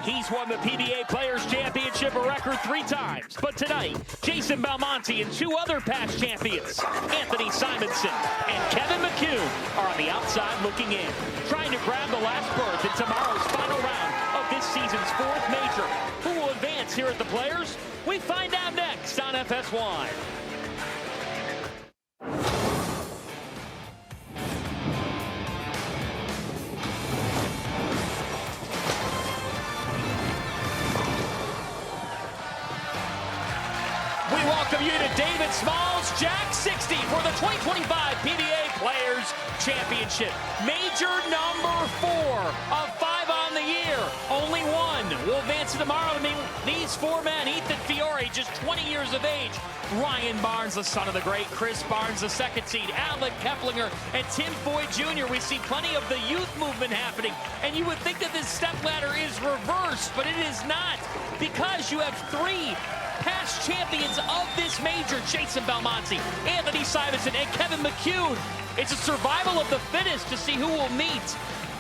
He's won the PBA Players Championship a record 3 times. But tonight, Jason Belmonte and 2 other past champions, Anthony Simonsen and Kevin McCune, are on the outside looking in, trying to grab the last berth in tomorrow's final round of this season's 4th major. Who will advance here at the Players? We find out next on FS1. We welcome you to David Small's Jack 60 for the 2025 PBA Players Championship. Major number 4 of 5 on the year. Only one will advance tomorrow. These 4 men, Ethan Fiore, just 20 years of age. Ryan Barnes, the son of the great Chris Barnes, the 2nd seed. Alec Keplinger and Tim Foy Jr. We see plenty of the youth movement happening. And you would think that this stepladder is reversed, but it is not, because you have 3 past champions of this major: Jason Belmonte, Anthony Simonsen, and Kevin McCune. It's a survival of the fittest to see who will meet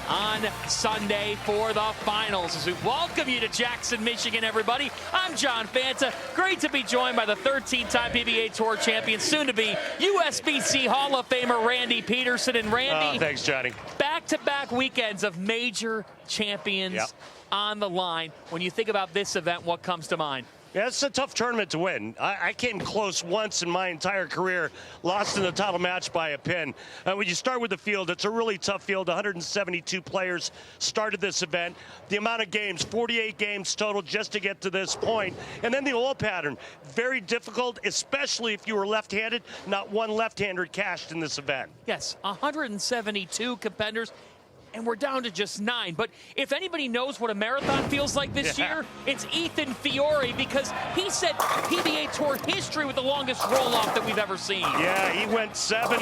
on Sunday for the finals. As we welcome you to Jackson, Michigan, everybody. I'm John Fanta. Great to be joined by the 13-time PBA Tour champion, soon to be USBC Hall of Famer Randy Peterson. And Randy, thanks, Johnny. Back-to-back weekends of major champions on the line. When you think about this event, what comes to mind? Yeah, it's a tough tournament to win. I came close once in my entire career, lost in the title match by a pin. When you start with the field, it's a really tough field. 172 players started this event. The amount of games, 48 games total just to get to this point. And then the oil pattern, very difficult, especially if you were left-handed. Not one left-hander cashed in this event. Yes, 172 competitors. And we're down to just 9. But if anybody knows what a marathon feels like this year, it's Ethan Fiore, because he set PBA Tour history with the longest roll-off that we've ever seen. Yeah, he went 7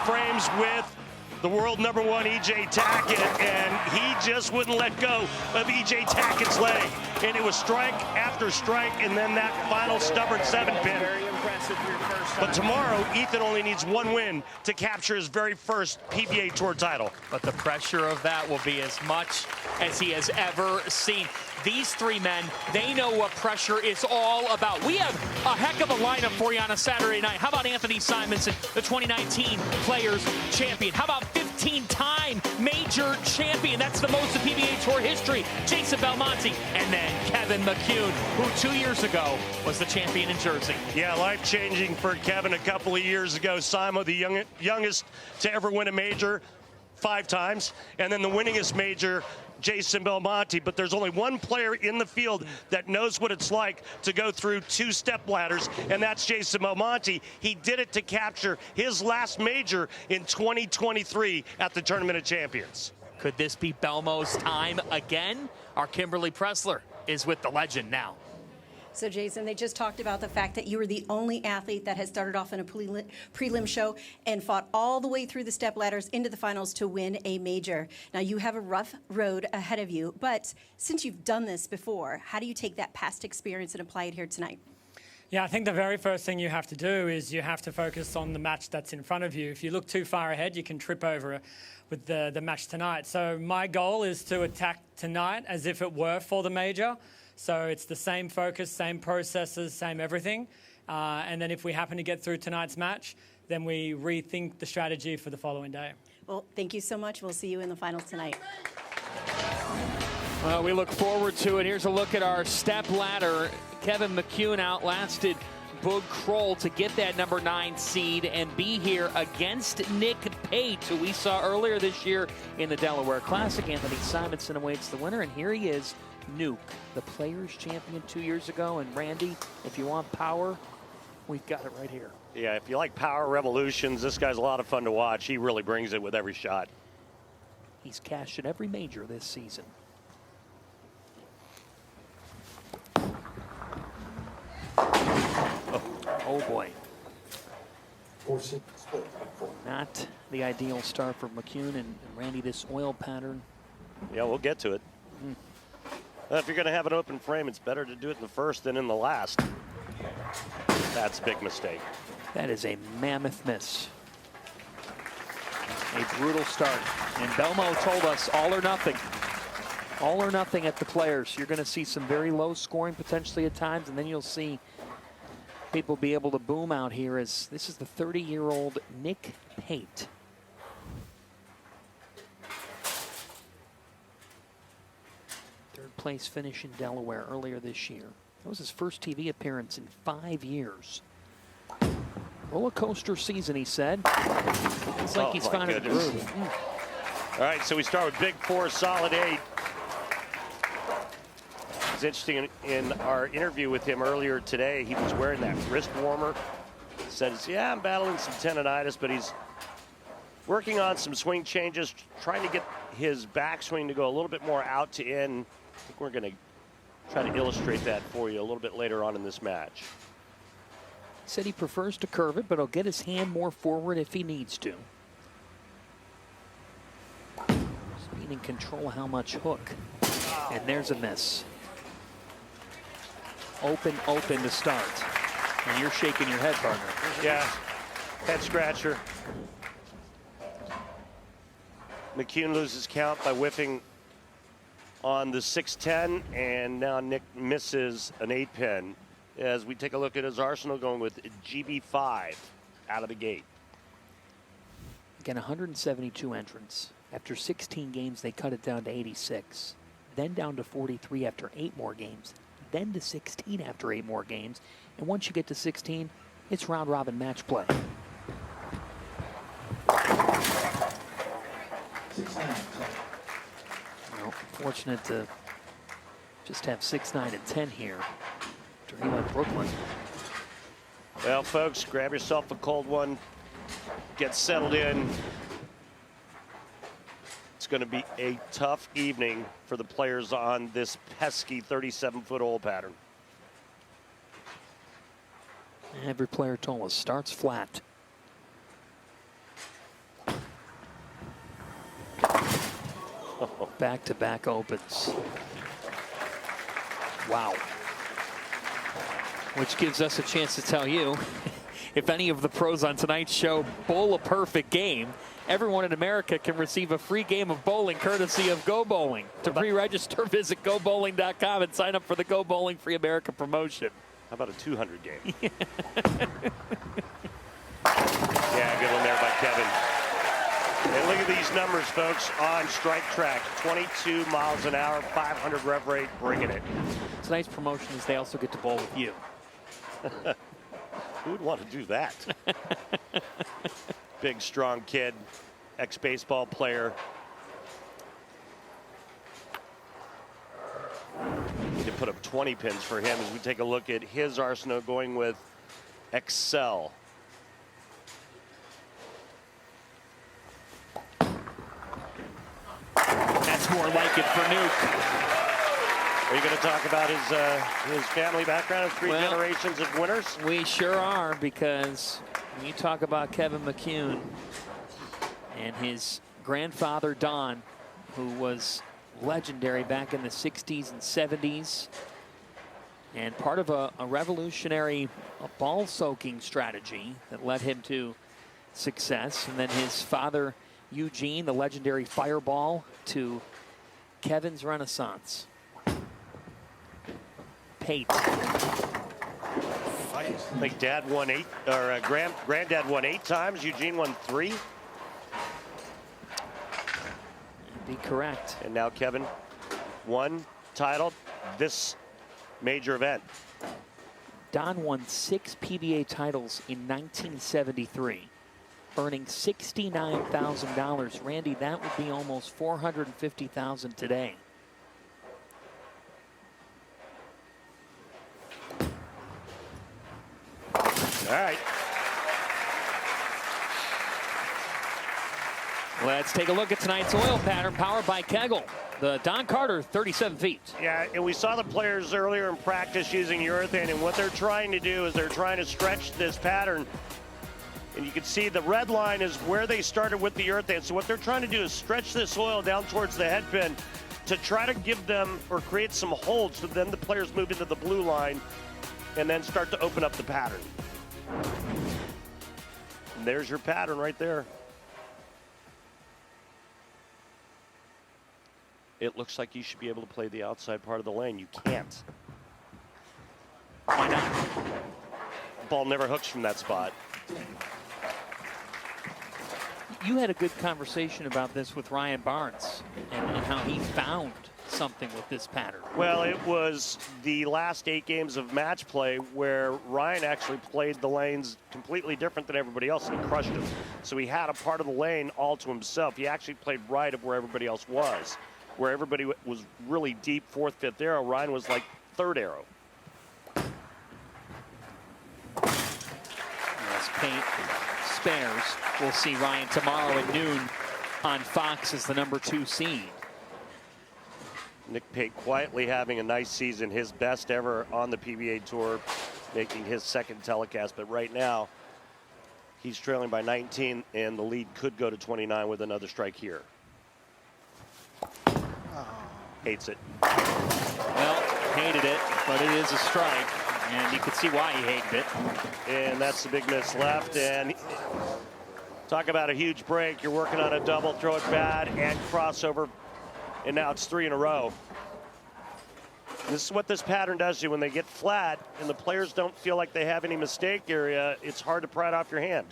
frames with the world #1 E.J. Tackett, and he just wouldn't let go of E.J. Tackett's leg. And it was strike after strike, and then that final stubborn 7-pin. Very impressive for your first time. But tomorrow, Ethan only needs 1 win to capture his very first PBA Tour title. But the pressure of that will be as much as he has ever seen. These 3 men, they know what pressure is all about. We have a heck of a lineup for you on a Saturday night. How about Anthony Simonsen, the 2019 Players Champion? How about 15-time major champion? That's the most in PBA Tour history. Jason Belmonte, and then Kevin McCune, who 2 years ago was the champion in Jersey. Yeah, life-changing for Kevin a couple of years ago. Simo, the youngest to ever win a major 5 times, and then the winningest major, Jason Belmonte. But there's only one player in the field that knows what it's like to go through 2 step ladders, and that's Jason Belmonte. He did it to capture his last major in 2023 at the Tournament of Champions. Could this be Belmo's time again? Our Kimberly Pressler is with the legend now. So, Jason, they just talked about the fact that you were the only athlete that has started off in a prelim show and fought all the way through the step ladders into the finals to win a major. Now, you have a rough road ahead of you, but since you've done this before, how do you take that past experience and apply it here tonight? Yeah, I think the very first thing you have to do is you have to focus on the match that's in front of you. If you look too far ahead, you can trip over with the match tonight. So my goal is to attack tonight as if it were for the major. So it's the same focus, same processes, same everything. And then if we happen to get through tonight's match, then we rethink the strategy for the following day. Well, thank you so much. We'll see you in the finals tonight. Well, we look forward to it. Here's a look at our step ladder. Kevin McCune outlasted Boog Kroll to get that #9 seed and be here against Nick Pate, who we saw earlier this year in the Delaware Classic. Anthony Simonsen awaits the winner, and here he is, Nuke, the Players Champion 2 years ago. And Randy, if you want power, we've got it right here. Yeah, if you like power revolutions, this guy's a lot of fun to watch. He really brings it with every shot. He's cashed in every major this season. Oh boy. Not the ideal start for McCune and Randy, this oil pattern. Yeah, we'll get to it. If you're going to have an open frame, it's better to do it in the first than in the last. That's a big mistake. That is a mammoth miss. A brutal start. And Belmo told us all or nothing. All or nothing at the Players. You're going to see some very low scoring potentially at times, and then you'll see people be able to boom out here as this is the 30-year-old Nick Pate. Third place finish in Delaware earlier this year. That was his first TV appearance in 5 years. Roller coaster season, he said. It's like he's found a groove. All right, so we start with big 4, solid 8. It's interesting, in our interview with him earlier today, he was wearing that wrist warmer. Says, yeah, I'm battling some tendonitis, but he's working on some swing changes, trying to get his backswing to go a little bit more out to in. I think we're going to try to illustrate that for you a little bit later on in this match. He said he prefers to curve it, but he'll get his hand more forward if he needs to. Just being in control of how much hook. And there's a miss. Open to start. And you're shaking your head, partner. Yeah, head scratcher. McCune loses count by whiffing on the 6-10, and now Nick misses an 8-pin as we take a look at his arsenal, going with GB5 out of the gate. Again, 172 entrants. After 16 games, they cut it down to 86. Then down to 43 after 8 more games. Then to 16 after 8 more games. And once you get to 16, it's round-robin match play. Well, fortunate to just have 6, 9, and 10 here after he left Brooklyn. Well, folks, grab yourself a cold one. Get settled in. It's going to be a tough evening for the players on this pesky 37-foot hole pattern. Every player told us starts flat. Back-to-back opens. Wow. Which gives us a chance to tell you, if any of the pros on tonight's show bowl a perfect game, everyone in America can receive a free game of bowling courtesy of Go Bowling. To pre-register, visit GoBowling.com and sign up for the Go Bowling Free America promotion. How about a 200 game? Yeah, good one there by Kevin. And look at these numbers, folks, on strike track. 22 miles an hour, 500 rev rate, bringing it. Tonight's promotion is they also get to bowl with you. Who would want to do that? Big, strong kid, ex-baseball player. Need to put up 20 pins for him as we take a look at his arsenal, going with Excel. That's more like it for Nuke. Are you going to talk about his family background of 3 generations of winners? We sure are, because when you talk about Kevin McCune and his grandfather Don, who was legendary back in the 60s and 70s, and part of a revolutionary ball soaking strategy that led him to success, and then his father Eugene, the legendary fireball, to Kevin's renaissance. Pate. I think Dad won 8, or Granddad won 8 times. Eugene won 3. Be correct. And now Kevin won title this major event. Don won 6 PBA titles in 1973, earning $69,000. Randy, that would be almost $450,000 today. All right. Let's take a look at tonight's oil pattern, powered by Kegel. The Don Carter, 37 feet. Yeah, and we saw the players earlier in practice using urethane, and what they're trying to do is they're trying to stretch this pattern. And you can see the red line is where they started with the urethane. So what they're trying to do is stretch this oil down towards the head pin to try to give them or create some holds, so then the players move into the blue line and then start to open up the pattern. And there's your pattern right there. it looks like you should be able to play the outside part of the lane. You can't. Why not? Ball never hooks from that spot. You had a good conversation about this with Ryan Barnes and how he found something with this pattern. Well, it was the last 8 games of match play where Ryan actually played the lanes completely different than everybody else, and he crushed them. So he had a part of the lane all to himself. He actually played right of where everybody else was. Where everybody was really deep 4th, 5th arrow, Ryan was like 3rd arrow. As Pate spares, we'll see Ryan tomorrow at noon on Fox as the number 2 seed. Nick Pate quietly having a nice season, his best ever on the PBA Tour, making his 2nd telecast. But right now, he's trailing by 19, and the lead could go to 29 with another strike here. Hates it. Well, hated it, but it is a strike, and you could see why he hated it. And that's the big miss left. And talk about a huge break. You're working on a double, throw it bad, and crossover. And now it's 3 in a row. This is what this pattern does to you. When they get flat and the players don't feel like they have any mistake area, it's hard to pry it off your hand.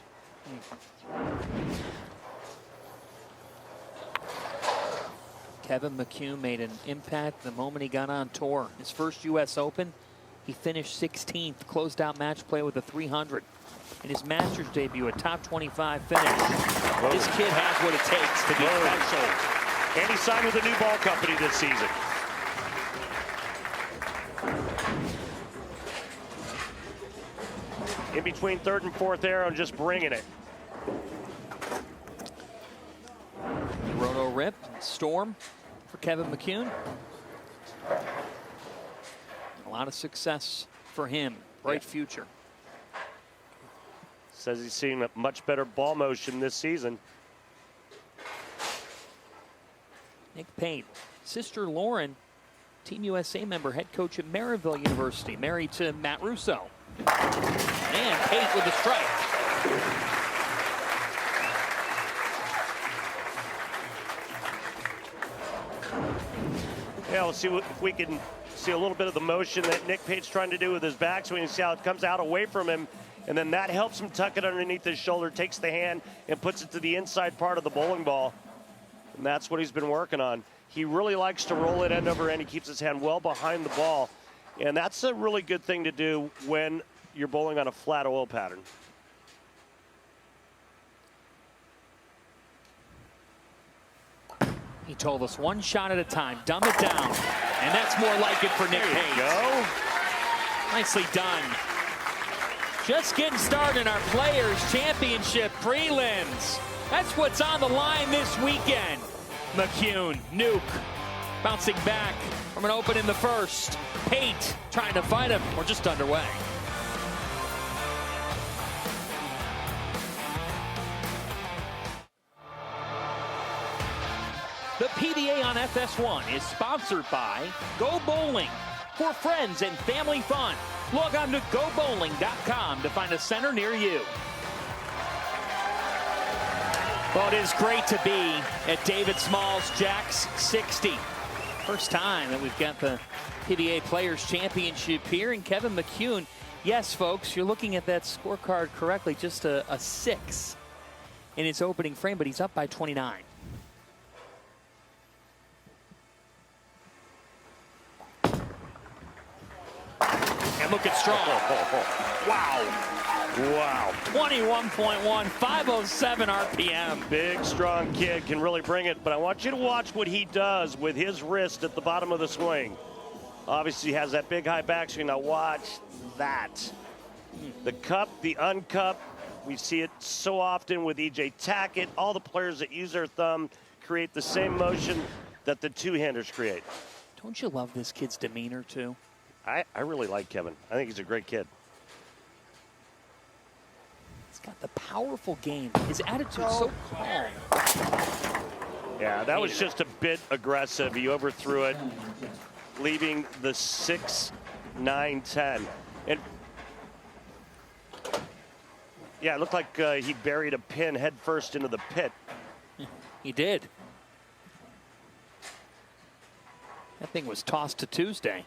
Kevin McCune made an impact the moment he got on tour. His first U.S. Open, he finished 16th, closed out match play with a 300. In his Masters debut, a top 25 finish. Whoa. This kid has what it takes to be special. And he signed with a new ball company this season. In between 3rd and 4th arrow and just bringing it. Roto rip, storm for Kevin McCune. A lot of success for him. Bright future. Says he's seeing a much better ball motion this season. Nick Pate, sister Lauren, Team USA member, head coach at Maryville University, married to Matt Russo. And Pate with the strike. Yeah, we'll see if we can see a little bit of the motion that Nick Pate's trying to do with his backswing and see how it comes out away from him. And then that helps him tuck it underneath his shoulder, takes the hand and puts it to the inside part of the bowling ball. And that's what he's been working on. He really likes to roll it end over end. He keeps his hand well behind the ball. And that's a really good thing to do when you're bowling on a flat oil pattern. He told us one shot at a time, dumb it down. And that's more like it for Nick Pate. Go. Nicely done. Just getting started in our Players Championship prelims. That's what's on the line this weekend. McCune, nuke, bouncing back from an open in the first. Pate trying to fight him. We're just underway. The PBA on FS1 is sponsored by Go Bowling. For friends and family fun, log on to gobowling.com to find a center near you. Well, it is great to be at David Small's Jack's 60. First time that we've got the PBA Players Championship here. And Kevin McCune, yes, folks, you're looking at that scorecard correctly, just a 6 in its opening frame, but he's up by 29. And looking strong. Wow. Wow. 21.1, 507 RPM. Big, strong kid, can really bring it. But I want you to watch what he does with his wrist at the bottom of the swing. Obviously, he has that big, high backswing. Now watch that. The cup, the uncup. We see it so often with E.J. Tackett. All the players that use their thumb create the same motion that the two-handers create. Don't you love this kid's demeanor, too? I really like Kevin. I think he's a great kid. He's got the powerful game. His attitude's so calm. Yeah, that was just a bit aggressive. He overthrew it, leaving the 6, 9, 10. And yeah, it looked like he buried a pin head first into the pit. He did. That thing was tossed to Tuesday.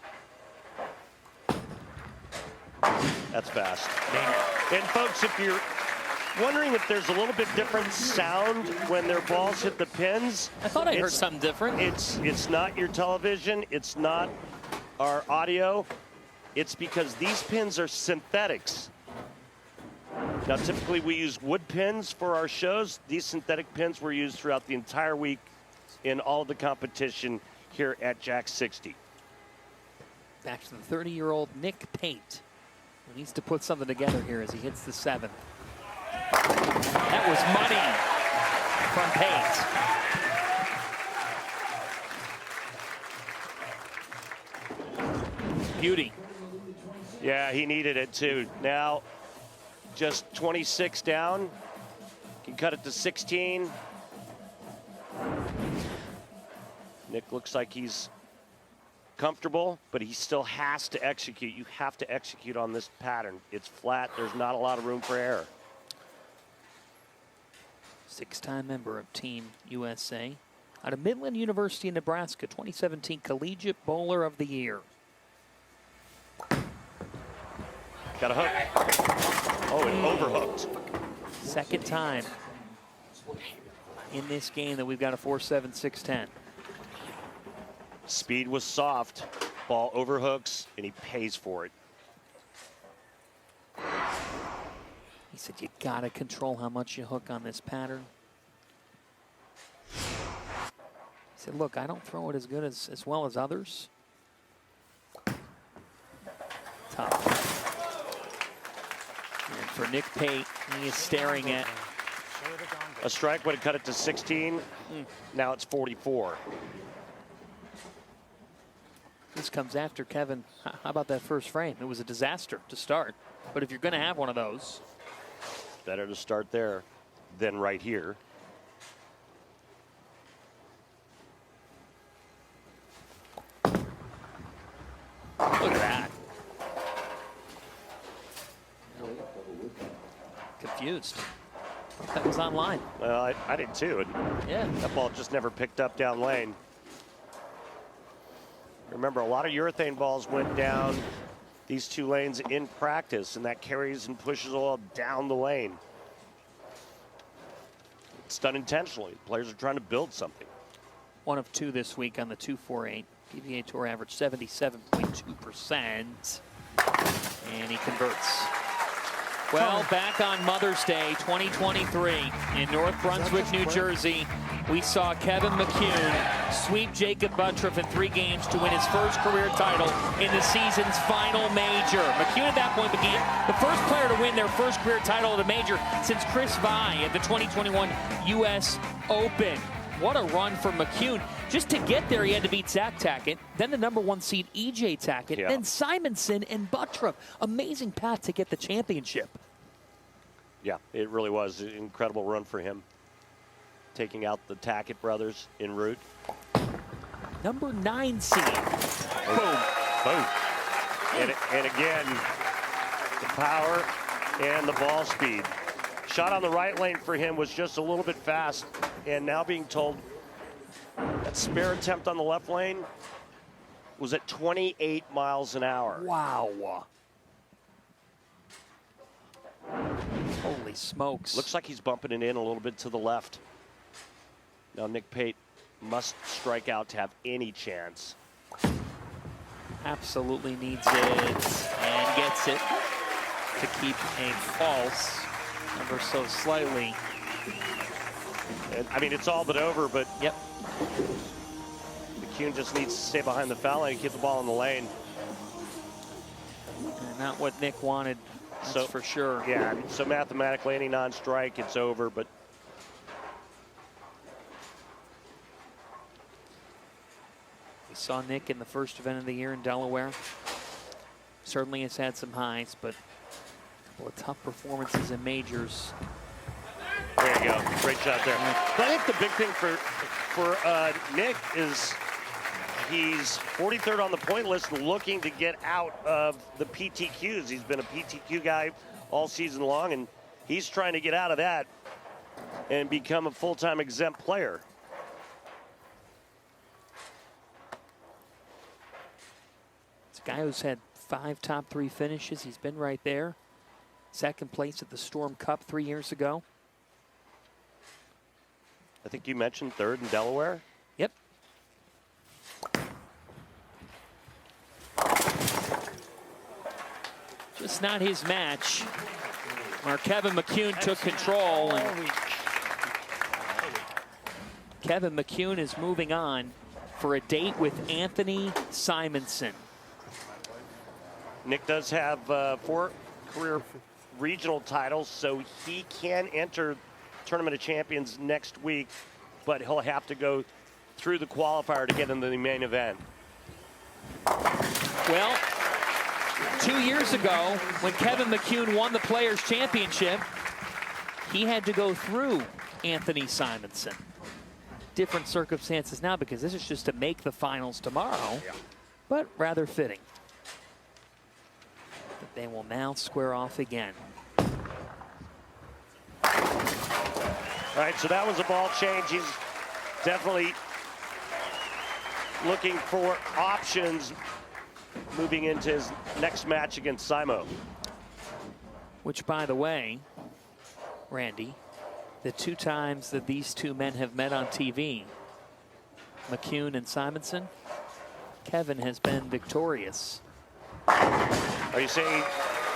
That's fast. And folks, if you're wondering if there's a little bit different sound when their balls hit the pins, I thought I heard something different. It's not your television. It's not our audio. It's because these pins are synthetics. Now, typically we use wood pins for our shows. These synthetic pins were used throughout the entire week in all of the competition here at Jack 60. Back to the 30-year-old Nick Pate, who needs to put something together here as he hits the 7th. That was money from Pate. Beauty. Yeah, he needed it too. Now, just 26 down. Can cut it to 16. Nick looks like he's comfortable, but he still has to execute. You have to execute on this pattern. It's flat. There's not a lot of room for error. 6-time member of Team USA. Out of Midland University in Nebraska, 2017 Collegiate Bowler of the Year. Got a hook. Oh, it overhooked. Second time in this game that we've got a 4-7, 6-10. Speed was soft. Ball overhooks, and he pays for it. He said, you gotta control how much you hook on this pattern. He said, look, I don't throw it as good as well as others. Tough. And for Nick Pate, he is staring at a strike would have cut it to 16. Now it's 44. This comes after Kevin. How about that first frame? It was a disaster to start. But if you're going to have one of those, better to start there than right here. Look at that. Confused. That was on line. Well, I did too. And yeah. That ball just never picked up down lane. Remember, a lot of urethane balls went down these two lanes in practice, and that carries and pushes all down the lane. It's done intentionally. Players are trying to build something. 1 of 2 this week on the 248. PBA Tour average 77.2%. And he converts. Well, back on Mother's Day 2023 in North Brunswick, New Jersey, we saw Kevin McCune sweep Jacob Buttriff in 3 games to win his first career title in the season's final major. McCune at that point became the first player to win their first career title at a major since Chris Vai at the 2021 U.S. Open. What a run for McCune. Just to get there, he had to beat Zach Tackett, then the #1 seed E.J. Tackett, then Simonsen and Buttriff. Amazing path to get the championship. Yeah, it really was an incredible run for him. Taking out the Tackett brothers en route. #9 seed. Boom. Boom. And again, the power and the ball speed. Shot on the right lane for him was just a little bit fast. And now being told that spare attempt on the left lane was at 28 miles an hour. Wow. Holy smokes. Looks like he's bumping it in a little bit to the left. Now Nick Pate must strike out to have any chance. Absolutely needs it and gets it to keep a false ever so slightly. And, I mean, it's all but over, but yep. McCune just needs to stay behind the foul line and keep the ball in the lane. And not what Nick wanted, that's for sure. Yeah, so mathematically, any non-strike, it's over, but we saw Nick in the first event of the year in Delaware. Certainly has had some highs, but a couple of tough performances in majors. There you go. Great shot there. But I think the big thing for Nick is he's 43rd on the point list looking to get out of the PTQs. He's been a PTQ guy all season long, and he's trying to get out of that and become a full-time exempt player. Guy who's had 5 top 3 finishes. He's been right there. Second place at the Storm Cup 3 years ago. I think you mentioned third in Delaware. Yep. Just not his match. Where Kevin McCune took control. And Kevin McCune is moving on for a date with Anthony Simonsen. Nick does have 4 career regional titles, so he can enter Tournament of Champions next week, but he'll have to go through the qualifier to get into the main event. Well, 2 years ago, when Kevin McCune won the Players Championship, he had to go through Anthony Simonsen. Different circumstances now because this is just to make the finals tomorrow, but rather fitting. But they will now square off again. All right, so that was a ball change. He's definitely looking for options moving into his next match against Simo. Which, by the way, Randy, the 2 times that these 2 men have met on TV, McCune and Simonsen, Kevin has been victorious. Are you saying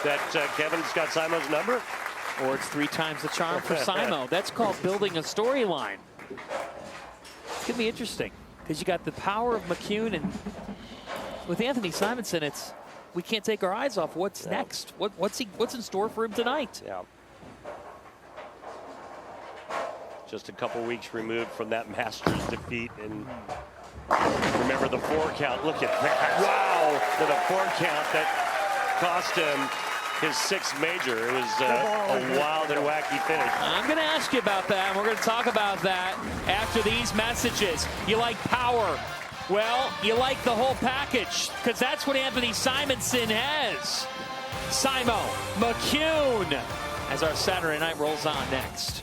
that Kevin's got Simo's number? Or it's 3 times the charm for Simo. That's called building a storyline. It's gonna be interesting because you got the power of McCune, and with Anthony Simonsen, it's we can't take our eyes off what's next. What's in store for him tonight? Yeah. Just a couple weeks removed from that Masters defeat, and remember the 4 count. Look at that! Wow, to the 4 count that cost him his 6th major. It was a wild and wacky finish. I'm going to ask you about that, and we're going to talk about that after these messages. You like power? Well, you like the whole package, because that's what Anthony Simonsen has. Simo McCune, as our Saturday night rolls on next.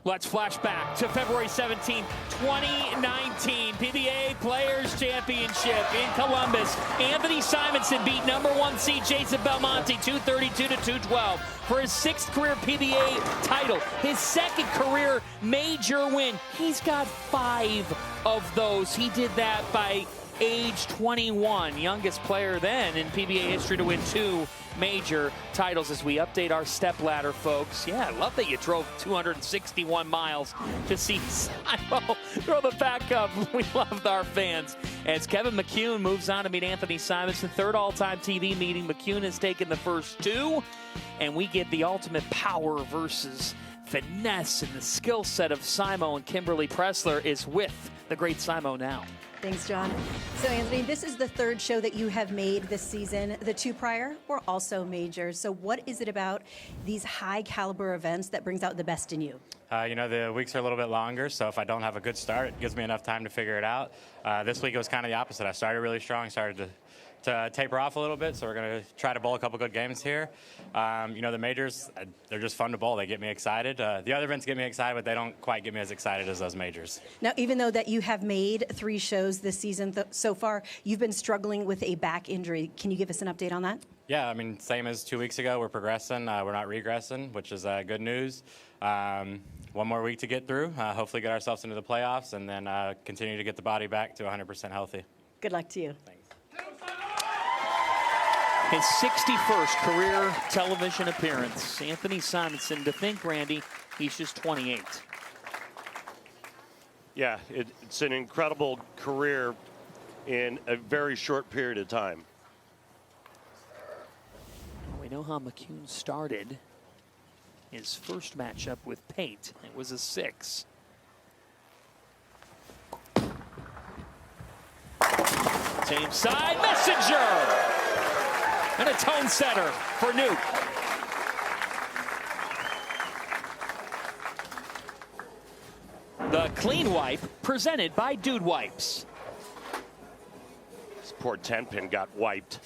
Let's flash back to February 17th, 2019, PBA Players Championship in Columbus. Anthony Simonsen beat #1 seed Jason Belmonte 232 to 212 for his 6th career PBA title, his 2nd career major win. He's got 5 of those. He did that by age 21, youngest player then in PBA history to win 2 major titles. As we update our stepladder, folks. Yeah, I love that you drove 261 miles to see Simo throw the back up. We love our fans. As Kevin McCune moves on to meet Anthony Simonsen, 3rd all-time TV meeting. McCune has taken the first 2, and we get the ultimate power versus finesse, and the skill set of Simo, and Kimberly Pressler is with the great Simo now. Thanks, John. So, Anthony, this is the 3rd show that you have made this season. The 2 prior were also majors. So what is it about these high-caliber events that brings out the best in you? You know, the weeks are a little bit longer, so if I don't have a good start, it gives me enough time to figure it out. This week it was kind of the opposite. I started really strong, started to taper off a little bit, so we're going to try to bowl a couple good games here. You know, the majors, they're just fun to bowl. They get me excited. The other events get me excited, but they don't quite get me as excited as those majors. Now, even though that you have made 3 shows this season so far, you've been struggling with a back injury. Can you give us an update on that? Yeah, I mean, same as 2 weeks ago. We're progressing. We're not regressing, which is good news. 1 more week to get through. Hopefully get ourselves into the playoffs, and then continue to get the body back to 100% healthy. Good luck to you. Thanks. His 61st career television appearance. Anthony Simonsen, to think, Randy, he's just 28. Yeah, it's an incredible career in a very short period of time. We know how McCune started his first matchup with Pate. It was a 6. Same side, Messenger! And a tone setter for Nuke. The clean wipe presented by Dude Wipes. This poor 10-pin got wiped.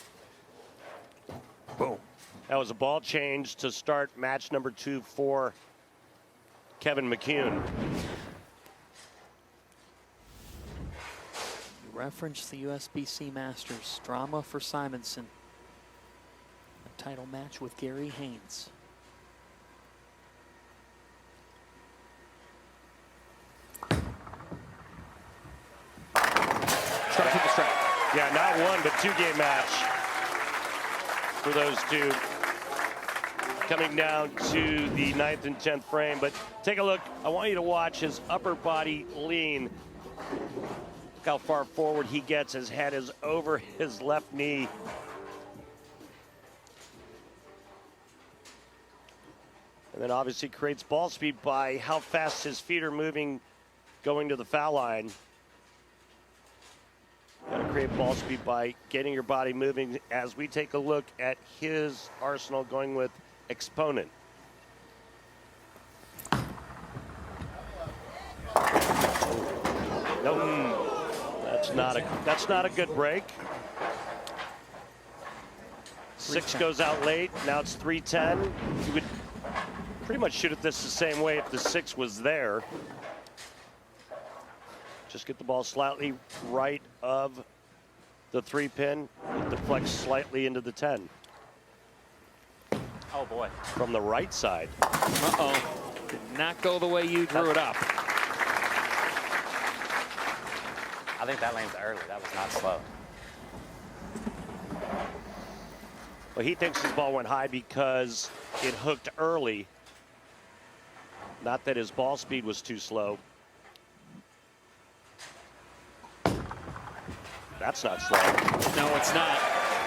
Boom. That was a ball change to start match number 2 for Kevin McCune. Reference the USBC Masters. Drama for Simonsen. A title match with Gary Haynes. Strike to the strike. Yeah, not one, but 2-game match for those two. Coming down to the 9th and 10th frame, but take a look. I want you to watch his upper body lean. Look how far forward he gets. His head is over his left knee. And then obviously creates ball speed by how fast his feet are moving going to the foul line. Got to create ball speed by getting your body moving as we take a look at his arsenal going with Exponent. Nope. That's not a good break. 6 goes out late. Now it's 3-10. You would pretty much shoot at this the same way if the 6 was there. Just get the ball slightly right of the 3-pin. It deflects slightly into the 10. Oh boy. From the right side. Uh-oh. Did not go the way you drew it up. I think that lane's early. That was not slow. Well, he thinks his ball went high because it hooked early. Not that his ball speed was too slow. That's not slow. No, it's not.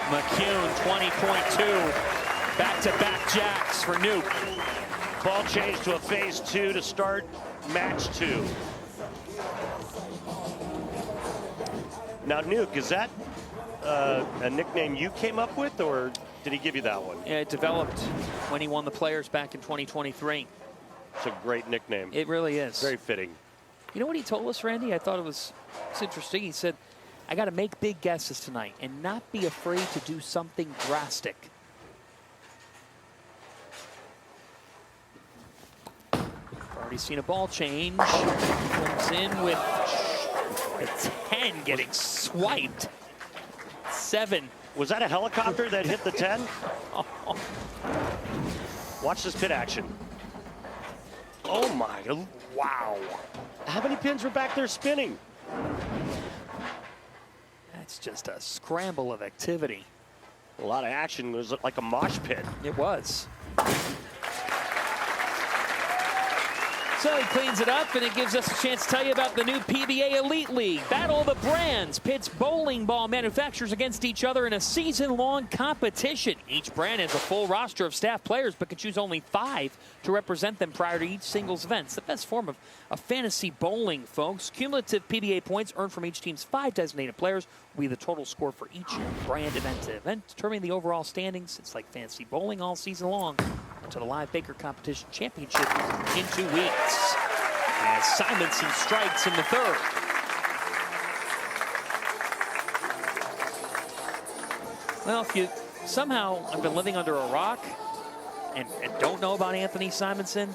McCune, 20.2. Back-to-back jacks for Nuke. Ball changed to a phase 2 to start match 2. Now, Nuke, is that a nickname you came up with, or did he give you that one? Yeah, it developed when he won the Players back in 2023. It's a great nickname. It really is. Very fitting. You know what he told us, Randy? I thought it was interesting. He said, I got to make big guesses tonight and not be afraid to do something drastic. Already seen a ball change. Comes in with a 10 getting swiped. 7. Was that a helicopter that hit the 10? Watch this pit action. Oh my, wow. How many pins were back there spinning? That's just a scramble of activity. A lot of action. It was like a mosh pit. It was. So he cleans it up, and it gives us a chance to tell you about the new PBA Elite League. Battle of the Brands pits bowling ball manufacturers against each other in a season-long competition. Each brand has a full roster of staff players, but can choose only 5 to represent them prior to each singles event. It's the best form of fantasy bowling, folks. Cumulative PBA points earned from each team's 5 designated players will be the total score for each brand event to event, determining the overall standings. It's like fantasy bowling all season long until the Live Baker Competition Championship in 2 weeks. As Simonsen strikes in the 3rd. Well, if you somehow have been living under a rock and don't know about Anthony Simonsen,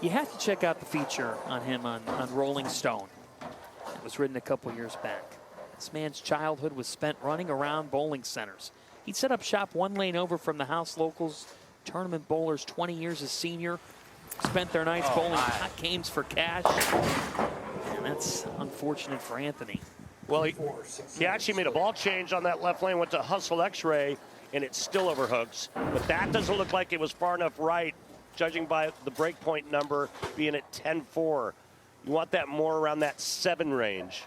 you have to check out the feature on him on Rolling Stone. It was written a couple years back. This man's childhood was spent running around bowling centers. He'd set up shop 1 lane over from the house locals, tournament bowlers, 20 years as senior. Spent their nights bowling hot games for cash. And that's unfortunate for Anthony. Well, he actually made a ball change on that left lane, went to hustle X-ray, and it still overhooks. But that doesn't look like it was far enough right, judging by the breakpoint number being at 10-4. You want that more around that 7 range.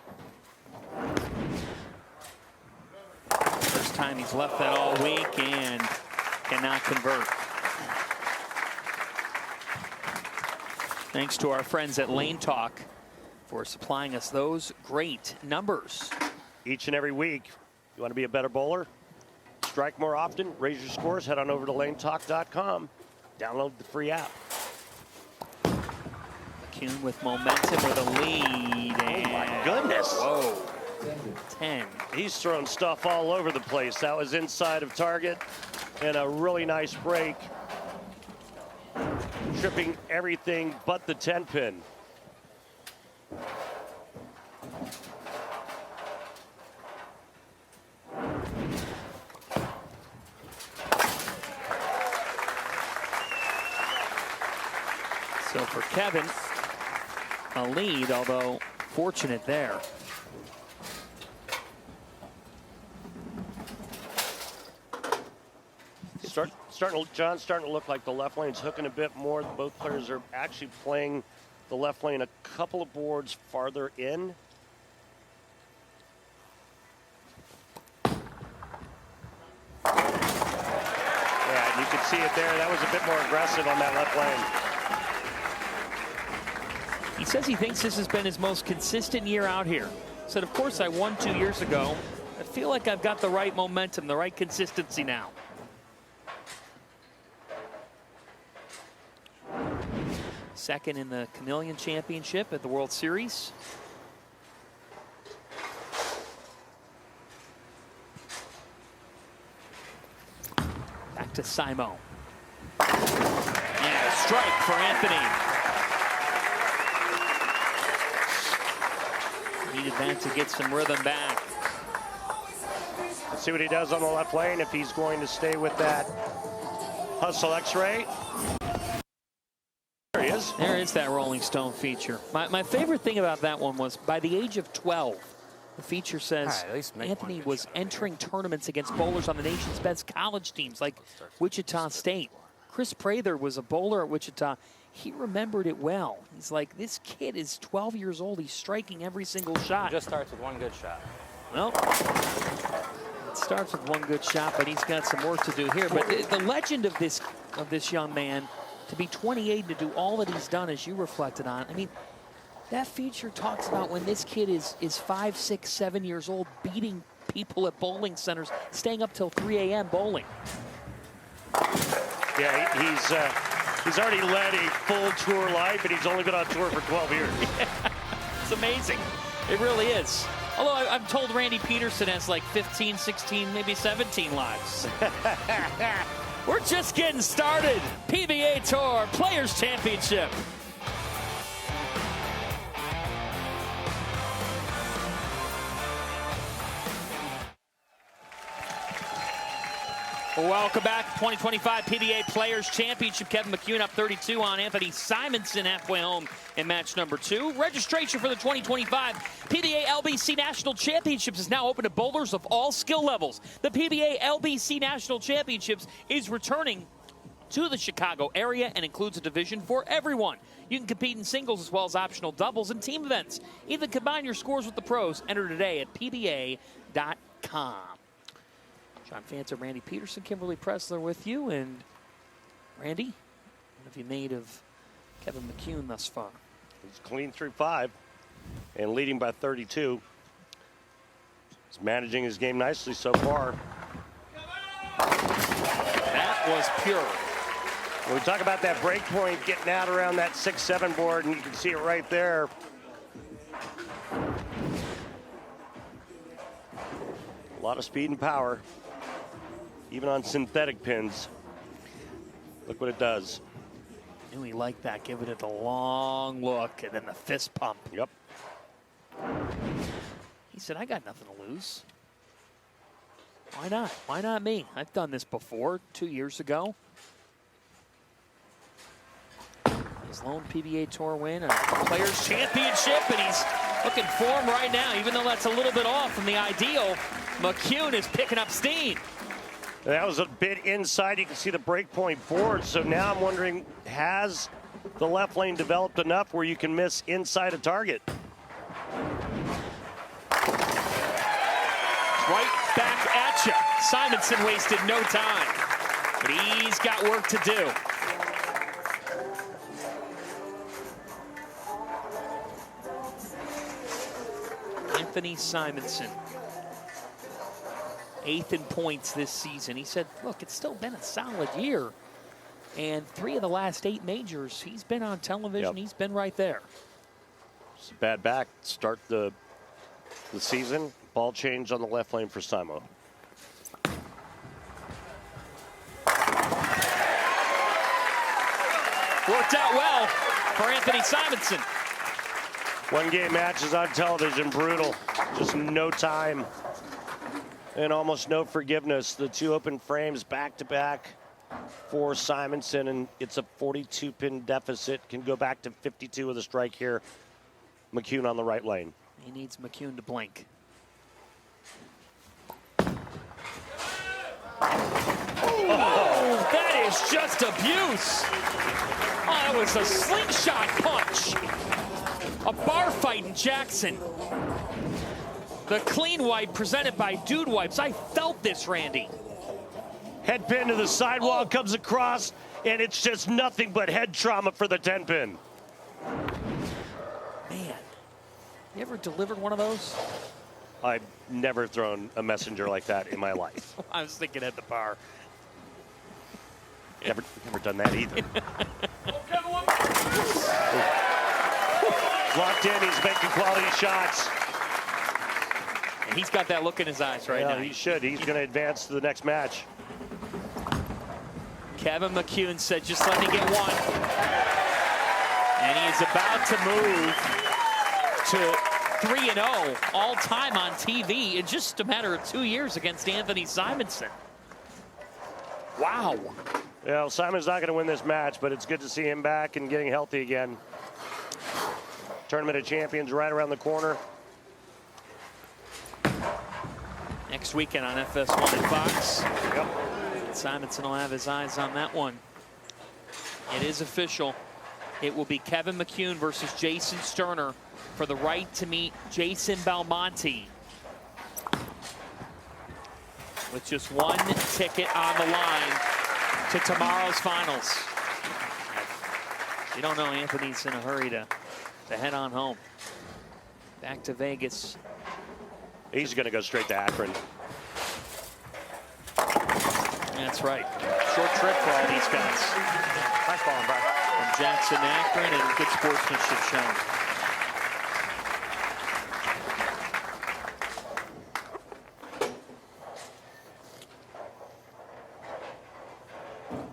First time he's left that all week and cannot convert. Thanks to our friends at Lane Talk for supplying us those great numbers. Each and every week, you want to be a better bowler? Strike more often, raise your scores, head on over to lanetalk.com. Download the free app. McCune with momentum with a lead. And oh my goodness. Whoa. 10. He's throwing stuff all over the place. That was inside of target and a really nice break. Tripping everything but the 10-pin. Kevin a lead, although fortunate there. John's starting to look like the left lane's hooking a bit more. Both players are actually playing the left lane a couple of boards farther in. Yeah, you can see it there. That was a bit more aggressive on that left lane. He says he thinks this has been his most consistent year out here. Said, of course, I won 2 years ago. I feel like I've got the right momentum, the right consistency now. Second in the Chameleon Championship at the World Series. Back to Simo. And a strike for Anthony. Needed that to get some rhythm back. Let's see what he does on the left lane, if he's going to stay with that hustle X-ray. There he is. There is that Rolling Stone feature. My favorite thing about that one was by the age of 12, the feature says Anthony was entering tournaments against bowlers on the nation's best college teams like Wichita State. Chris Prather was a bowler at Wichita. He remembered it well. He's like, this kid is 12 years old. He's striking every single shot. It just starts with one good shot. Well, it starts with one good shot, but he's got some work to do here. But the legend of this young man, to be 28 and to do all that he's done, as you reflected on, I mean, that feature talks about when this kid is 5, 6, 7 years old, beating people at bowling centers, staying up till 3 a.m. bowling. Yeah, he's already led a full tour life, but he's only been on tour for 12 years. Yeah, it's amazing. It really is. Although I'm told Randy Peterson has like 15, 16, maybe 17 lives. We're just getting started. PBA Tour Players Championship. Welcome back. 2025 PBA Players Championship. Kevin McCune up 32 on Anthony Simonsen halfway home in match number 2. Registration for the 2025 PBA LBC National Championships is now open to bowlers of all skill levels. The PBA LBC National Championships is returning to the Chicago area and includes a division for everyone. You can compete in singles as well as optional doubles and team events. Even combine your scores with the pros. Enter today at PBA.com. John Fanta, Randy Peterson, Kimberly Pressler with you. And Randy, what have you made of Kevin McCune thus far? He's clean through 5 and leading by 32. He's managing his game nicely so far. That was pure. When we talk about that break point getting out around that 6-7 board, and you can see it right there. A lot of speed and power, even on synthetic pins. Look what it does. Knew he liked that, giving it a long look and then the fist pump. Yep. He said, I got nothing to lose. Why not? Why not me? I've done this before, 2 years ago. His lone PBA Tour win, a Players Championship, and he's looking form right now, even though that's a little bit off from the ideal. McCune is picking up steam. That was a bit inside. You can see the breakpoint board. So now I'm wondering, has the left lane developed enough where you can miss inside a target? Right back at you. Simonsen wasted no time, but he's got work to do. Anthony Simonsen, 8th in points this season. He said, look, it's still been a solid year. And 3 of the last 8 majors, he's been on television. Yep. He's been right there. It's a bad back. Start the season. Ball change on the left lane for Simo. Worked out well for Anthony Simonsen. One-game matches on television, brutal. Just no time and almost no forgiveness. The 2 open frames back-to-back. for Simonsen, and it's a 42-pin deficit. Can go back to 52 with a strike here. McCune on the right lane. He needs McCune to blink. Oh, that is just abuse. Oh, that was a slingshot punch. A bar fight in Jackson. The clean wipe presented by Dude Wipes. I felt this, Randy. Head pin to the sidewall, comes across, and it's just nothing but head trauma for the 10-pin. Man, you ever delivered one of those? I've never thrown a messenger like that in my life. I was thinking at the bar. Never done that either. Locked in, he's making quality shots. And he's got that look in his eyes right now. He should. He's going to advance to the next match. Kevin McCune said, just let me get one. And he is about to move to 3-0 all time on TV in just a matter of 2 years against Anthony Simonsen. Wow. Well, Simon's not going to win this match, but it's good to see him back and getting healthy again. Tournament of Champions right around the corner. Next weekend on FS1 and Fox. Yep. Simonsen will have his eyes on that one. It is official. It will be Kevin McCune versus Jason Sterner for the right to meet Jason Belmonte. With just one ticket on the line to tomorrow's finals. You don't know Anthony's in a hurry to head on home. Back to Vegas. He's going to go straight to Akron. That's right. Short trip for all these guys. Nice ball, bro. From Jackson to Akron, and good sportsmanship shown.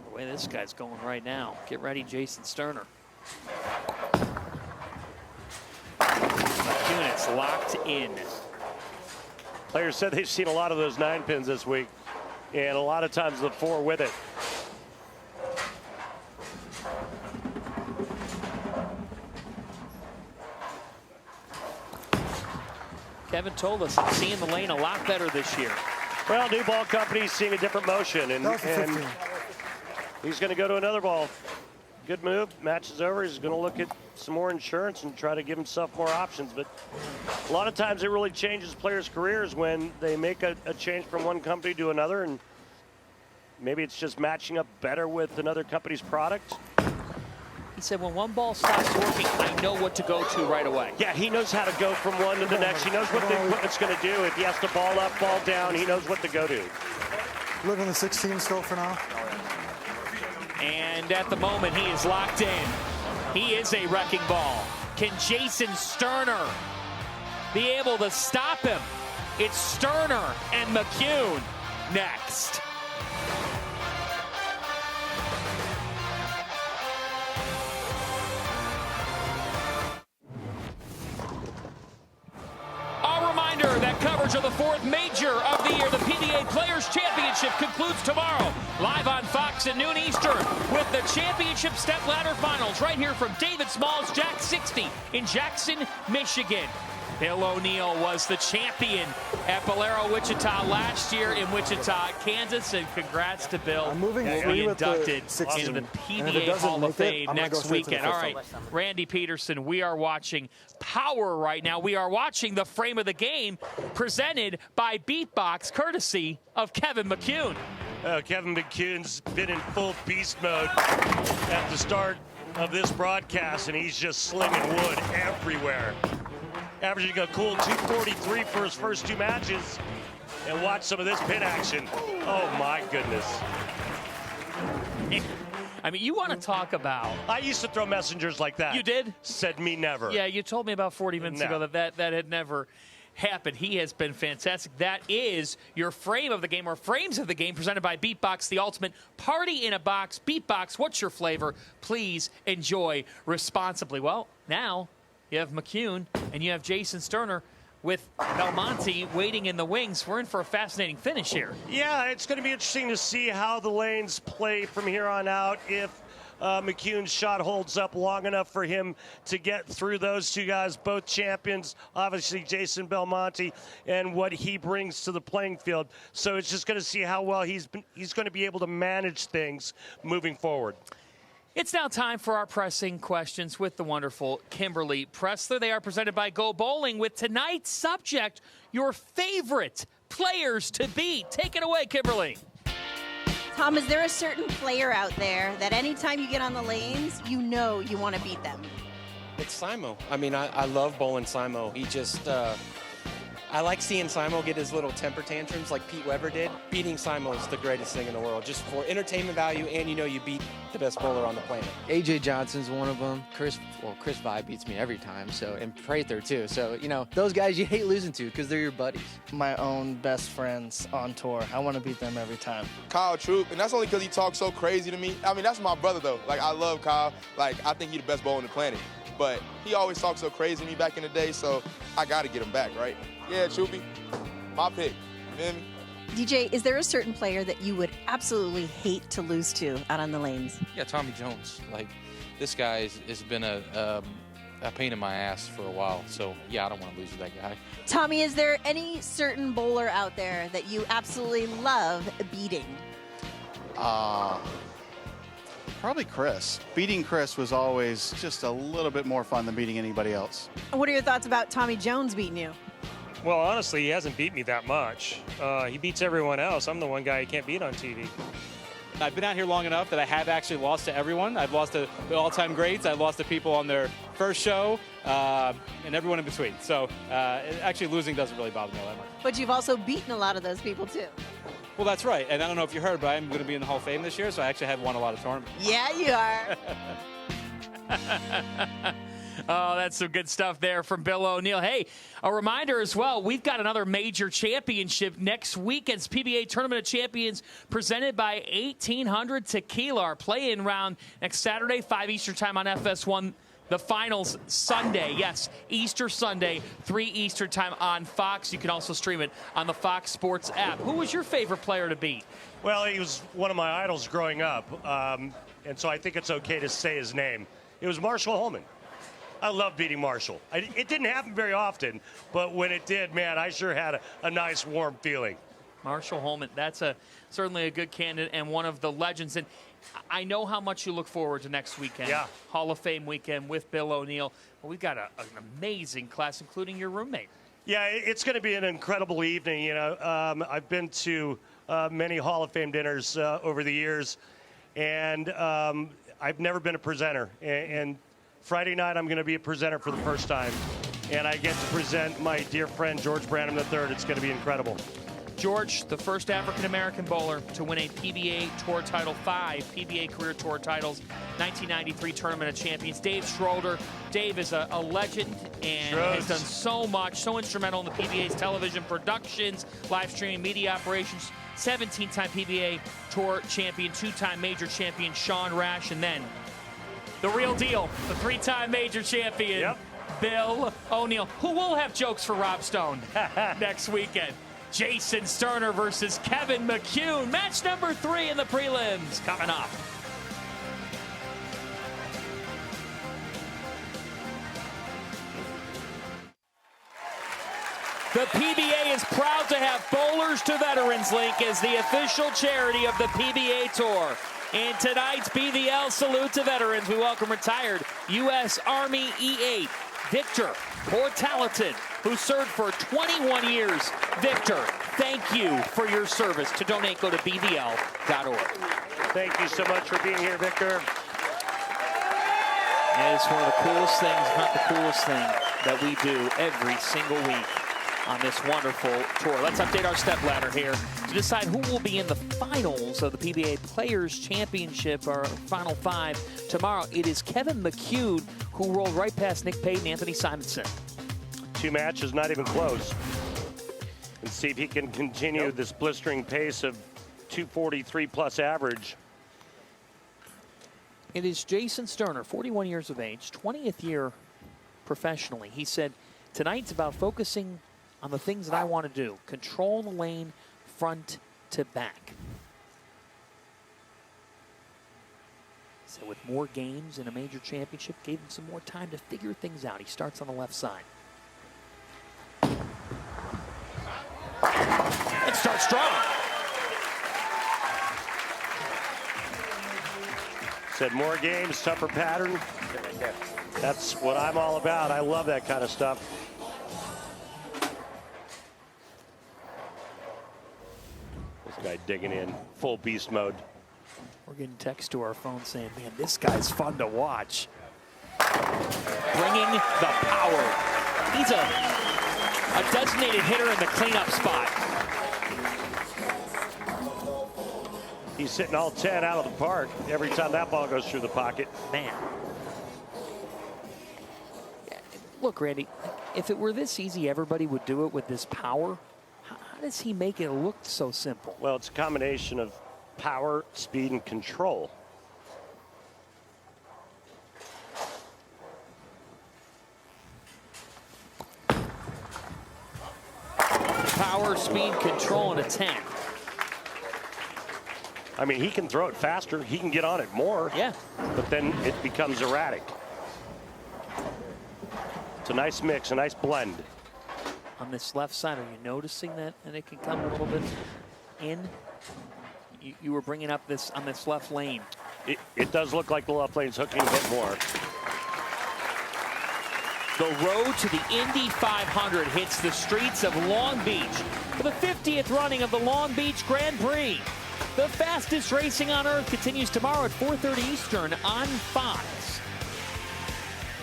The way this guy's going right now. Get ready, Jason Sterner. Units locked in. Players said they've seen a lot of those 9-pins this week, and a lot of times the 4 with it. Kevin told us he's seeing the lane a lot better this year. Well, new ball company's seeing a different motion, and he's going to go to another ball. Good move. Match is over. He's going to look at some more insurance and try to give himself more options. But a lot of times it really changes players' careers when they make a change from one company to another, and maybe it's just matching up better with another company's product. He said, when one ball stops working, I know what to go to right away. Yeah, he knows how to go from one to the next. He knows what the equipment's going to do. If he has to ball up, ball down, he knows what to go to. Living the 16 still for now. And at the moment, he is locked in. He is a wrecking ball. Can Jason Sterner be able to stop him? It's Sterner and McCune next. A reminder that coverage of the 4th major of the year, the PBA Players Championship, concludes tomorrow, live on Fox at noon Eastern, with the championship stepladder finals right here from David Small's Jack 60 in Jackson, Michigan. Bill O'Neill was the champion at Bolero Wichita last year in Wichita, Kansas, and congrats to Bill. I'm moving to be inducted into the PBA Hall of Fame next weekend. All right, Randy Peterson, we are watching Power right now. We are watching the frame of the game presented by Beatbox, courtesy of Kevin McCune. Kevin McCune's been in full beast mode at the start of this broadcast, and he's just slinging wood everywhere. Averaging a cool 243 for his first 2 matches. And watch some of this pin action. Oh, my goodness. I mean, you want to talk about... I used to throw messengers like that. You did? Said me never. Yeah, you told me about 40 minutes ago that had never happened. He has been fantastic. That is your frame of the game, or frames of the game, presented by Beatbox, the ultimate party in a box. Beatbox, what's your flavor? Please enjoy responsibly. Well, now you have McCune and you have Jason Sterner. with Belmonte waiting in the wings. We're in for a fascinating finish here. Yeah, it's going to be interesting to see how the lanes play from here on out. If McCune's shot holds up long enough for him to get through those two guys, both champions, obviously Jason Belmonte, and what he brings to the playing field. So it's just going to see how well he's going to be able to manage things moving forward. It's now time for our pressing questions with the wonderful Kimberly Pressler. They are presented by Go Bowling with tonight's subject, your favorite players to beat. Take it away, Kimberly. Tom, is there a certain player out there that anytime you get on the lanes, you know you want to beat them? It's Simo. I mean, I love bowling Simo. He just, I like seeing Simo get his little temper tantrums like Pete Weber did. Beating Simo is the greatest thing in the world, just for entertainment value, and you know you beat the best bowler on the planet. AJ Johnson's one of them. Chris Vi beats me every time, so, and Prather too. So, you know, those guys you hate losing to because they're your buddies. My own best friends on tour. I want to beat them every time. Kyle Troop, and that's only because he talks so crazy to me. I mean, that's my brother, though. Like, I love Kyle. Like, I think he's the best bowler on the planet. But he always talked so crazy to me back in the day, so I got to get him back, right? Yeah, Troopy, my pick. You feel me? DJ, is there a certain player that you would absolutely hate to lose to out on the lanes? Yeah, Tommy Jones. Like, this guy has been a pain in my ass for a while. So, yeah, I don't want to lose to that guy. Tommy, is there any certain bowler out there that you absolutely love beating? Probably Chris. Beating Chris was always just a little bit more fun than beating anybody else. What are your thoughts about Tommy Jones beating you? Well, honestly, he hasn't beat me that much. He beats everyone else. I'm the one guy he can't beat on TV. I've been out here long enough that I have actually lost to everyone. I've lost to the all-time greats. I've lost to people on their first show and everyone in between. So actually losing doesn't really bother me all that much. But you've also beaten a lot of those people, too. Well, that's right. And I don't know if you heard, but I'm going to be in the Hall of Fame this year, so I actually have won a lot of tournaments. Yeah, you are. Oh, that's some good stuff there from Bill O'Neill. Hey, a reminder as well, we've got another major championship next weekend's PBA Tournament of Champions presented by 1800 Tequila. Our play-in round next Saturday, 5 Eastern time on FS1. The finals Sunday, yes, Easter Sunday, 3 Eastern time on Fox. You can also stream it on the Fox Sports app. Who was your favorite player to beat? Well, he was one of my idols growing up, and so I think it's okay to say his name. It was Marshall Holman. I love beating Marshall. It didn't happen very often, but when it did, man, I sure had a nice, warm feeling. Marshall Holman, that's certainly a good candidate and one of the legends. And I know how much you look forward to next weekend. Yeah. Hall of Fame weekend with Bill O'Neill. Well, we've got an amazing class, including your roommate. Yeah, it's going to be an incredible evening. You know, I've been to many Hall of Fame dinners over the years, and I've never been a presenter. And Friday night, I'm going to be a presenter for the first time, and I get to present my dear friend George Branham III. It's going to be incredible. George, the first African-American bowler to win a PBA Tour title, 5 PBA Career Tour titles, 1993 Tournament of Champions. Dave Schroeder. Dave is a legend and has done so much, so instrumental in the PBA's television productions, live streaming, media operations. 17-time PBA Tour champion, 2-time major champion Sean Rash, and then the real deal, the 3-time major champion, Bill O'Neill, who will have jokes for Rob Stone next weekend. Jason Sterner versus Kevin McCune. Match number 3 in the prelims coming up. The PBA is proud to have Bowlers to Veterans Link as the official charity of the PBA Tour. In tonight's BVL Salute to Veterans, we welcome retired U.S. Army E8 Victor Portalatin, who served for 21 years. Victor, thank you for your service. To donate, go to bvl.org. Thank you so much for being here, Victor. And it's one of the coolest things, if not the coolest thing, that we do every single week on this wonderful tour. Let's update our stepladder here to decide who will be in the finals of the PBA Players Championship, our final 5. Tomorrow, it is Kevin McCune, who rolled right past Nick Pate and Anthony Simonsen. 2 matches, not even close. And see if he can continue this blistering pace of 243-plus average. It is Jason Sterner, 41 years of age, 20th year professionally. He said, tonight's about focusing on the things that I want to do. Control the lane front to back. So with more games in a major championship, gave him some more time to figure things out. He starts on the left side. And starts strong. Said more games, tougher pattern. That's what I'm all about. I love that kind of stuff. This guy digging in, full beast mode. We're getting text to our phone saying, man, this guy's fun to watch. Bringing the power. He's a designated hitter in the cleanup spot. He's hitting all 10 out of the park every time that ball goes through the pocket. Man. Look, Randy, if it were this easy, everybody would do it with this power. How does he make it look so simple? Well, it's a combination of power, speed, and control. Power, speed, control, and a 10. I mean, he can throw it faster. He can get on it more. Yeah. But then it becomes erratic. It's a nice mix, a nice blend. On this left side, are you noticing that? And it can come a little bit in. You were bringing up this on this left lane. It does look like the left lane's hooking a bit more. The road to the Indy 500 hits the streets of Long Beach for the 50th running of the Long Beach Grand Prix. The fastest racing on earth continues tomorrow at 4:30 Eastern on Fox.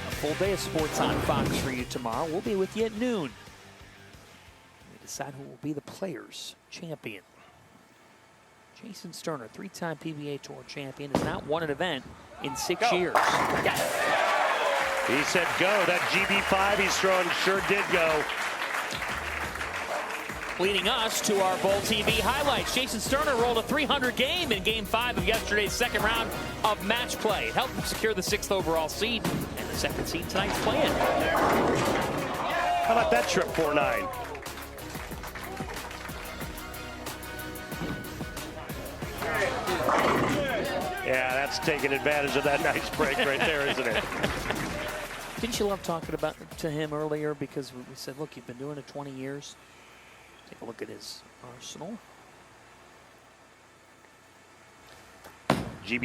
A full day of sports on Fox for you tomorrow. We'll be with you at noon. We decide who will be the Players Champion. Jason Sterner, 3-time PBA Tour champion, has not won an event in 6 years. Yes. He said go. That GB5 he's throwing sure did go. Leading us to our Bowl TV highlights. Jason Sterner rolled a 300 game in Game 5 of yesterday's second round of match play. It helped him secure the 6th overall seed and the 2nd seed tonight's play-in. How about that trip 4-9? Yeah, that's taking advantage of that nice break right there, isn't it? Didn't you love talking to him earlier? Because we said, look, you've been doing it 20 years. Take a look at his arsenal. GB5. He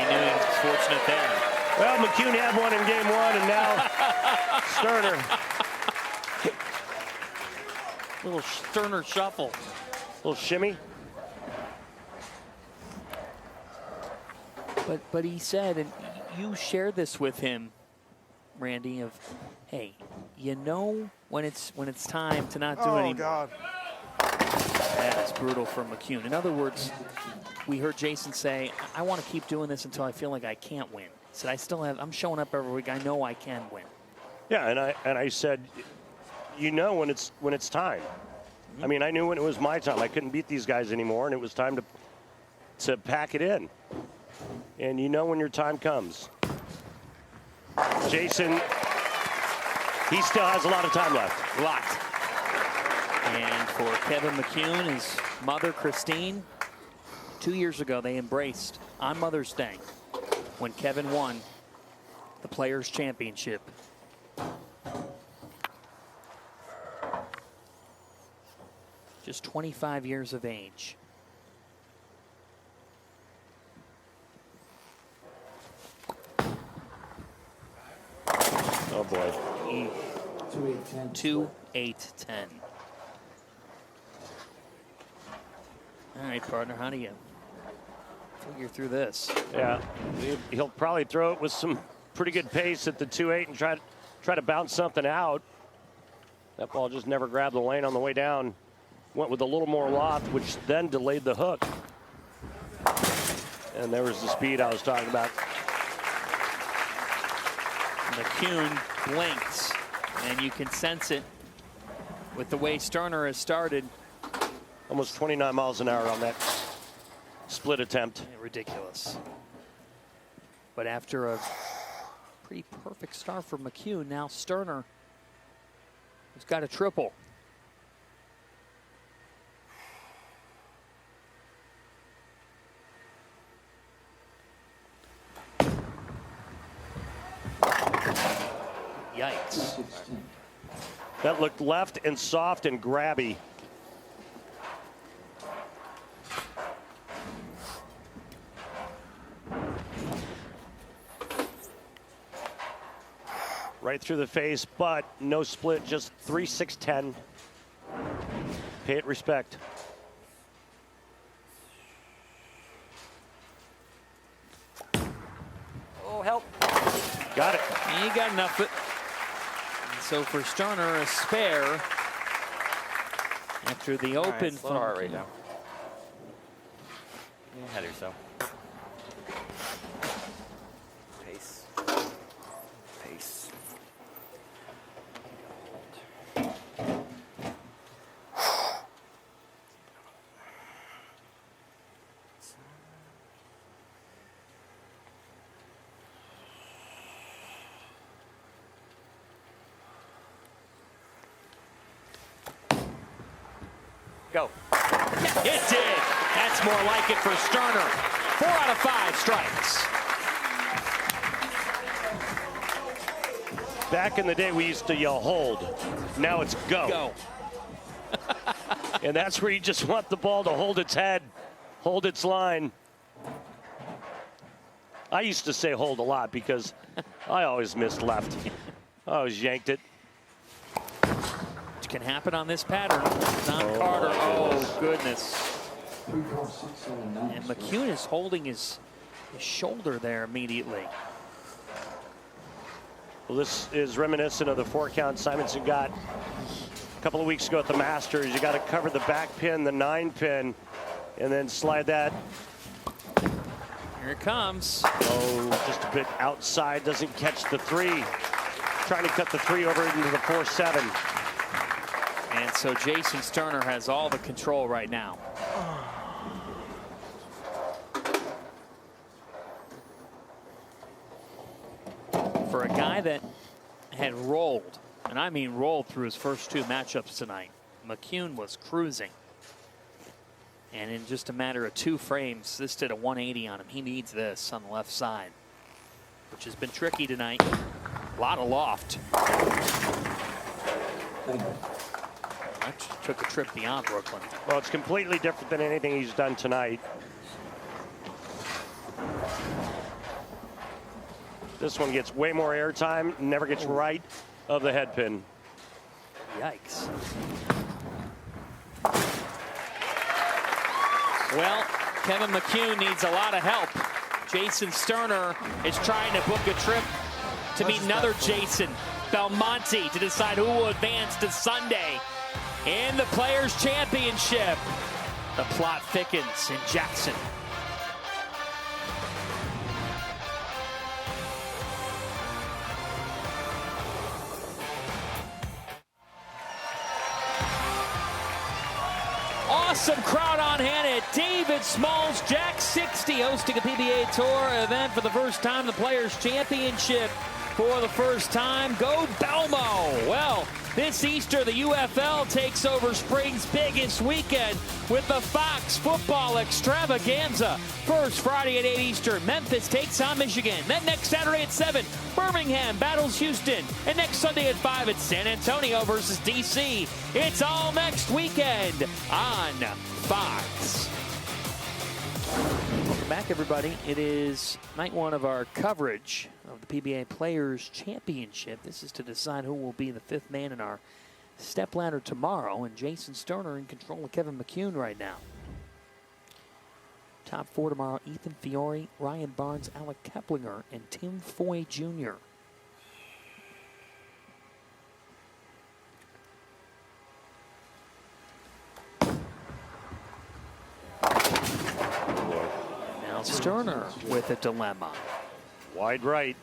knew he was fortunate there. Well, McCune had one in Game 1, and now Sterner. Little Sterner shuffle. Little shimmy. But he said, and you shared this with him, Randy, of, hey, you know when it's time to not do anything. Oh, God. That is brutal for McCune. In other words, we heard Jason say, I want to keep doing this until I feel like I can't win. He said, I'm showing up every week. I know I can win. Yeah, and I said, you know when it's time. I mean, I knew when it was my time. I couldn't beat these guys anymore, and it was time to pack it in. And you know when your time comes. Jason, he still has a lot of time left. A lot. And for Kevin McCune, his mother, Christine, 2 years ago, they embraced on Mother's Day when Kevin won the Players Championship. Just 25 years of age. Oh, boy. 2-8-10. All right, partner, how do you figure through this? Yeah, he'll probably throw it with some pretty good pace at the 2-8 and try to bounce something out. That ball just never grabbed the lane on the way down. Went with a little more loft, which then delayed the hook. And there was the speed I was talking about. McCune blinks, and you can sense it with the way Sterner has started. Almost 29 miles an hour on that split attempt. Yeah, ridiculous. But after a pretty perfect start for McCune, now Sterner He's got a triple. Yikes. That looked left and soft and grabby. Right through the face, but no split, just 3-6-10. Pay it respect. Oh, help. Got it. He got enough of it. And so for Sterner, a spare after the open. Right, slow heart rate now. Ahead or so. Pace. Pace. Go. It did. That's more like it for Sterner. 4 out of 5 strikes. Back in the day, we used to yell hold. Now it's go. Go. And that's where you just want the ball to hold its head, hold its line. I used to say hold a lot because I always missed left. I always yanked it. Which can happen on this pattern. Don Carter. Oh, goodness. And McCune is holding his shoulder there immediately. Well, this is reminiscent of the 4-count Simonsen got a couple of weeks ago at the Masters. You got to cover the back pin, the 9-pin, and then slide that. Here it comes. Oh, just a bit outside, doesn't catch the 3. Trying to cut the 3 over into the 4-7. And so Jason Sterner has all the control right now. For a guy that had rolled, and I mean rolled through his first 2 matchups tonight, McCune was cruising. And in just a matter of 2 frames, this did a 180 on him. He needs this on the left side, which has been tricky tonight. A lot of loft. That took a trip beyond Brooklyn. Well, it's completely different than anything he's done tonight. This one gets way more airtime, never gets right of the head pin. Yikes. Well, Kevin McCune needs a lot of help. Jason Sterner is trying to book a trip to meet another Jason Belmonte to decide who will advance to Sunday in the Players Championship. The plot thickens in Jackson. Awesome crowd on hand at David Small's Jack 60, hosting a PBA Tour event for the first time, the Players Championship for the first time. Go Belmo! Well, this Easter, the UFL takes over spring's biggest weekend with the Fox Football Extravaganza. First Friday at 8 Eastern, Memphis takes on Michigan. Then next Saturday at 7, Birmingham battles Houston. And next Sunday at 5, it's San Antonio versus DC. It's all next weekend on Fox. Welcome back, everybody. It is night 1 of our coverage of the PBA Players Championship. This is to decide who will be the 5th man in our stepladder tomorrow. And Jason Sterner in control of Kevin McCune right now. Top 4 tomorrow: Ethan Fiore, Ryan Barnes, Alec Keplinger, and Tim Foy Jr. Now Sterner with a dilemma. Wide right.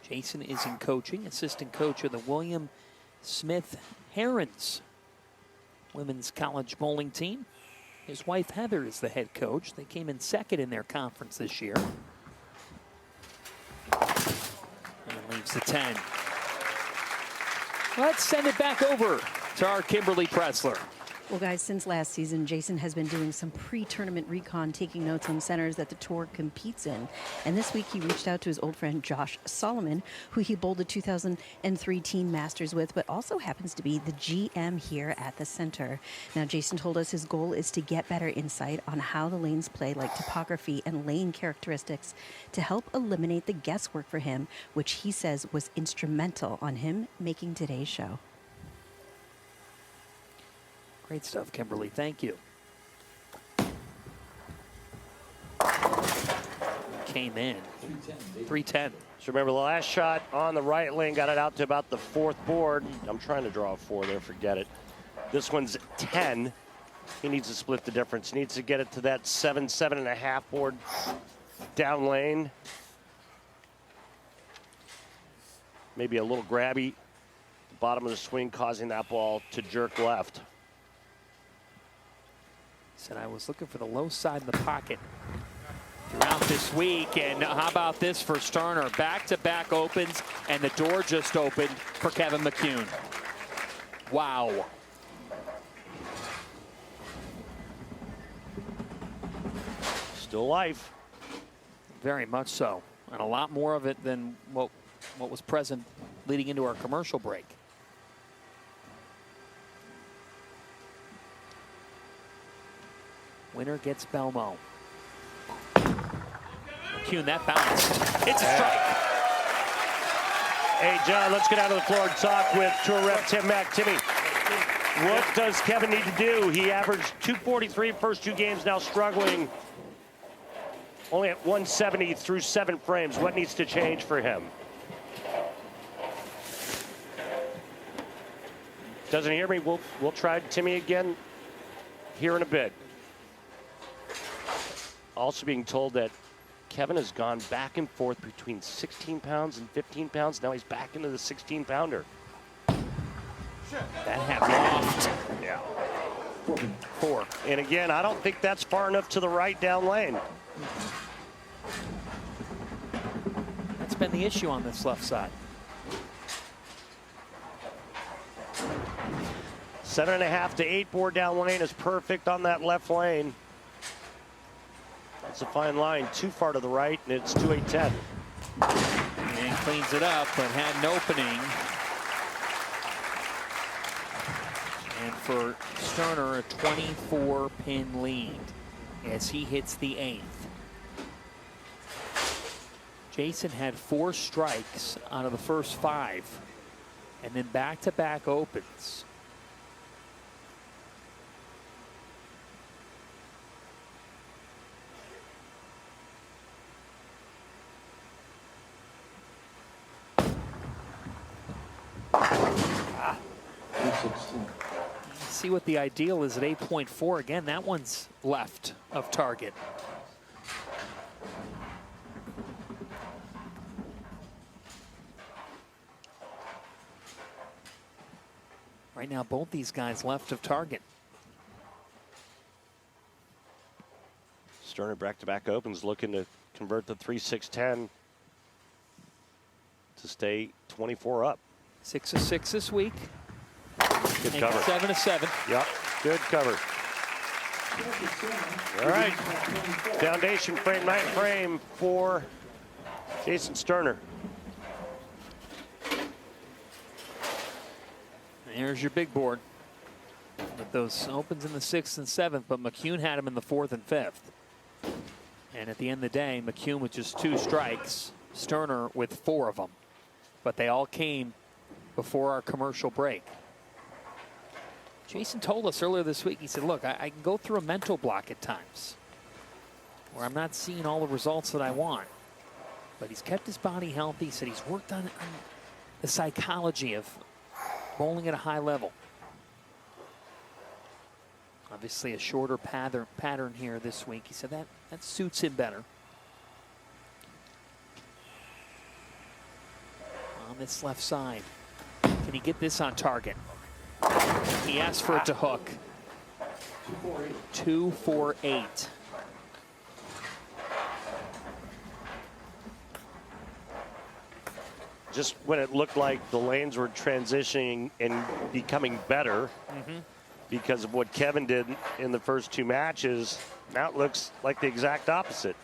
Jason is in coaching, assistant coach of the William Smith Herons women's college bowling team. His wife, Heather, is the head coach. They came in second in their conference this year. And leaves the 10. Let's send it back over to our Kimberly Pressler. Well, guys, since last season, Jason has been doing some pre-tournament recon, taking notes on centers that the tour competes in. And this week, he reached out to his old friend Josh Solomon, who he bowled the 2003 Teen Masters with, but also happens to be the GM here at the center. Now, Jason told us his goal is to get better insight on how the lanes play, like topography and lane characteristics, to help eliminate the guesswork for him, which he says was instrumental on him making today's show. Great stuff, Kimberly. Thank you. Came in. 310. So remember, the last shot on the right lane got it out to about the 4th board. I'm trying to draw a 4 there. Forget it. This one's 10. He needs to split the difference. He needs to get it to that 7.5 board down lane. Maybe a little grabby. The bottom of the swing causing that ball to jerk left. Said I was looking for the low side of the pocket throughout this week. And how about this for Sterner? Back-to-back opens, and the door just opened for Kevin McCune. Wow. Still life. Very much so. And a lot more of it than what was present leading into our commercial break. Winner gets Belmo. McCune, that bounced. It's a strike. Hey, John, let's get out of the floor and talk with Tour Rep Tim Mack. Timmy, what does Kevin need to do? He averaged 243 first 2 games, now struggling. Only at 170 through 7 frames. What needs to change for him? Doesn't hear me? We'll try Timmy again here in a bit. Also being told that Kevin has gone back and forth between 16 pounds and 15 pounds. Now he's back into the 16-pounder. That had loft. Yeah. 4. And again, I don't think that's far enough to the right down lane. That's been the issue on this left side. 7.5 to 8 board down lane is perfect on that left lane. It's a fine line, too far to the right, and it's 2-8-10. And cleans it up, but had an opening. And for Sterner, a 24-pin lead as he hits the 8th. Jason had 4 strikes out of the first 5, and then back-to-back opens. See what the ideal is at 8.4. Again, that one's left of target. Right now, both these guys left of target. Sterner back-to-back opens, looking to convert the 3-6-10 to stay 24 up. 6 of 6 this week. Good cover. 7 of 7. Yep, good cover. All right, foundation frame, 9th frame for Jason Sterner. There's your big board. With those opens in the 6th and 7th, but McCune had him in the 4th and 5th. And at the end of the day, McCune with just 2 strikes, Sterner with 4 of them. But they all came before our commercial break. Jason told us earlier this week, he said, look, I can go through a mental block at times where I'm not seeing all the results that I want. But he's kept his body healthy. He said he's worked on the psychology of bowling at a high level. Obviously a shorter pattern here this week. He said that suits him better. On this left side. Can he get this on target? He asked for it to hook. 2-4-8. Just when it looked like the lanes were transitioning and becoming better because of what Kevin did in the first two matches, now it looks like the exact opposite.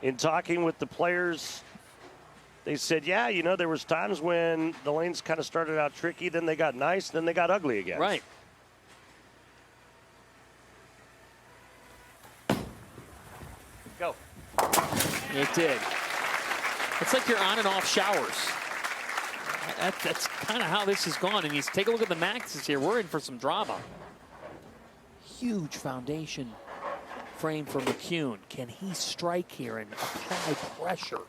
In talking with the players, they said, yeah, you know, there was times when the lanes kind of started out tricky, then they got nice, then they got ugly again. Right. Go. It did. It's like you're on and off showers. That's kind of how this has gone. And you take a look at the maxes here. We're in for some drama. Huge foundation frame for McCune. Can he strike here and apply pressure?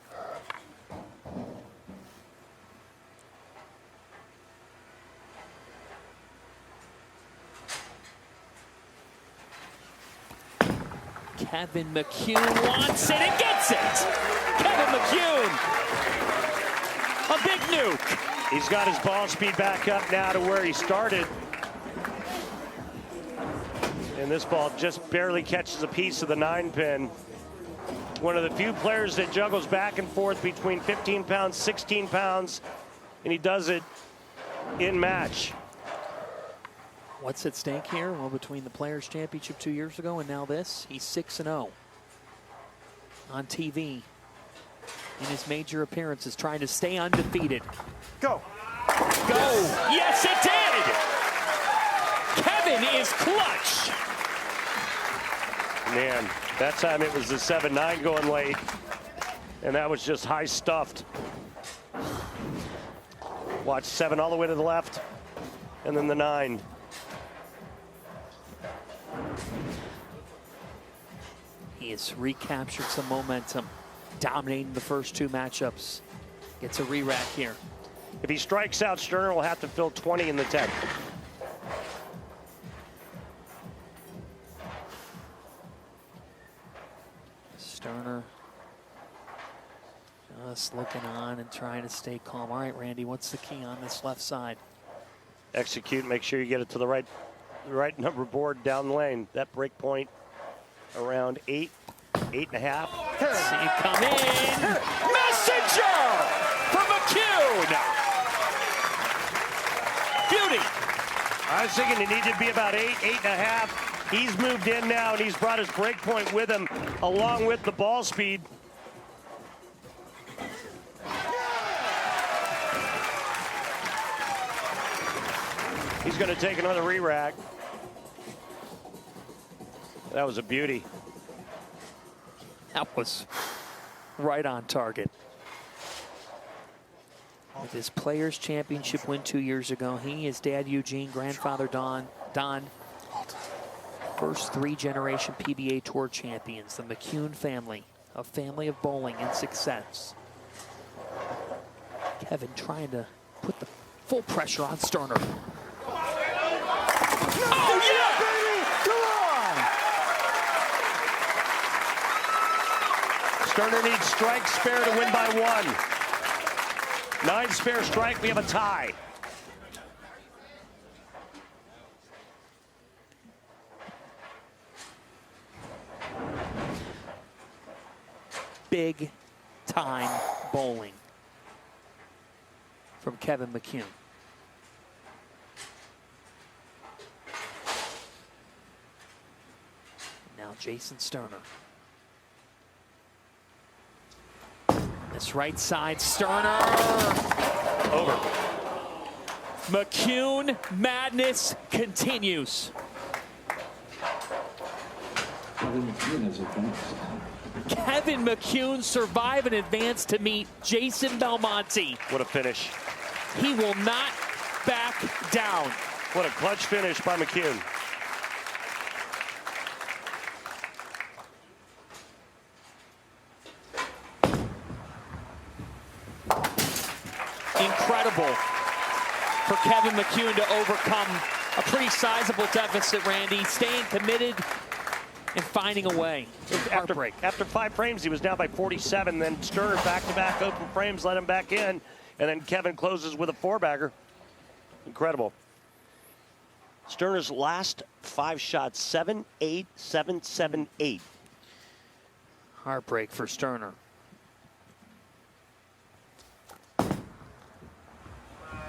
Kevin McCune wants it and gets it. Kevin McCune, a big nuke. He's got his ball speed back up now to where he started. And this ball just barely catches a piece of the 9-pin. One of the few players that juggles back and forth between 15 pounds, 16 pounds, and he does it in match. What's at stake here? Well, between the Players Championship 2 years ago and now this, he's 6-0 on TV in his major appearances, trying to stay undefeated. Go. Go. Yes, it did. Kevin is clutch. Man, that time it was the 7-9 going late, and that was just high stuffed. Watch 7 all the way to the left, and then the 9. He has recaptured some momentum, dominating the first two matchups. Gets a re-rack here. If he strikes out, Sterner will have to fill 20 in the 10th. Sterner just looking on and trying to stay calm. All right, Randy, what's the key on this left side? Execute, make sure you get it to the right number board down the lane. That break point around 8, 8.5. See it come in. Messenger from McCune. Beauty. I was thinking it needed to be about 8, 8.5. He's moved in now, and he's brought his break point with him, along with the ball speed. He's going to take another re-rack. That was a beauty. That was right on target. With his Players Championship win 2 years ago, he, his dad Eugene, grandfather Don, first 3-generation PBA Tour champions, the McCune family, a family of bowling and success. Kevin trying to put the full pressure on Sterner. Oh, yeah! Sterner needs strike spare to win by 1. 9 spare strike, we have a tie. Big time bowling from Kevin McCune. Now Jason Sterner. This right side, Sterner. Over. McCune madness continues. Kevin McCune survive and advance to meet Jason Belmonte. What a finish. He will not back down. What a clutch finish by McCune. Incredible for Kevin McCune to overcome a pretty sizable deficit, Randy, staying committed and finding a way. After 5 frames, he was down by 47. Then Sterner back-to-back open frames, let him back in, and then Kevin closes with a 4-bagger. Incredible. Sterner's last 5 shots, 7-8, 7-7-8. Heartbreak for Sterner.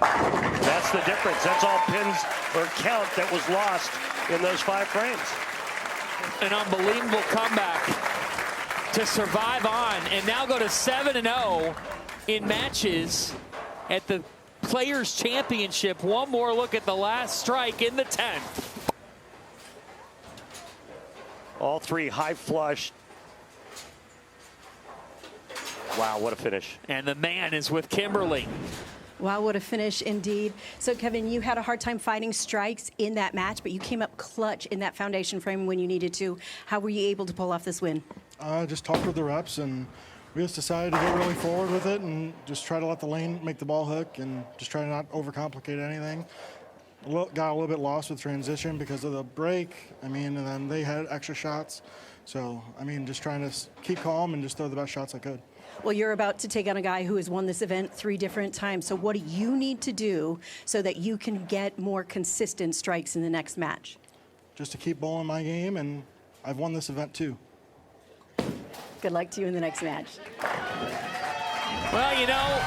That's the difference. That's all pins or count that was lost in those 5 frames. An unbelievable comeback to survive on and now go to 7-0 in matches at the Players Championship. One more look at the last strike in the 10th. All 3 high flush. Wow, what a finish. And the man is with Kimberly. Wow, what a finish indeed. So, Kevin, you had a hard time finding strikes in that match, but you came up clutch in that foundation frame when you needed to. How were you able to pull off this win? Just talked with the reps, and we just decided to go really forward with it and just try to let the lane make the ball hook and just try to not overcomplicate anything. Got a little bit lost with transition because of the break. I mean, and then they had extra shots. So, I mean, just trying to keep calm and just throw the best shots I could. Well, you're about to take on a guy who has won this event 3 different times. So what do you need to do so that you can get more consistent strikes in the next match? Just to keep bowling my game, and I've won this event too. Good luck to you in the next match. Well, you know,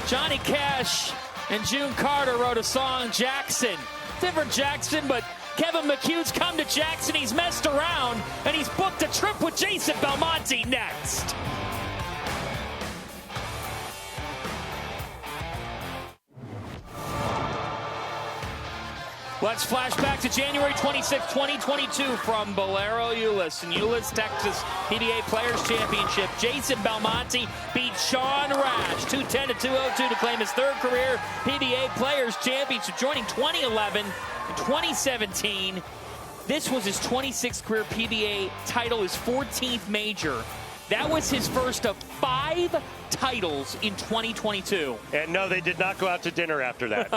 Johnny Cash and June Carter wrote a song, Jackson. Different Jackson, but Kevin McCune's come to Jackson. He's messed around, and he's booked a trip with Jason Belmonte next. Let's flash back to January 26, 2022 from Bolero, Euless. In Euless, Texas, PBA Players Championship. Jason Belmonte beat Sean Rash 210-202 to claim his 3rd career PBA Players Championship, joining 2011 and 2017. This was his 26th career PBA title, his 14th major. That was his first of 5 titles in 2022. And no, they did not go out to dinner after that.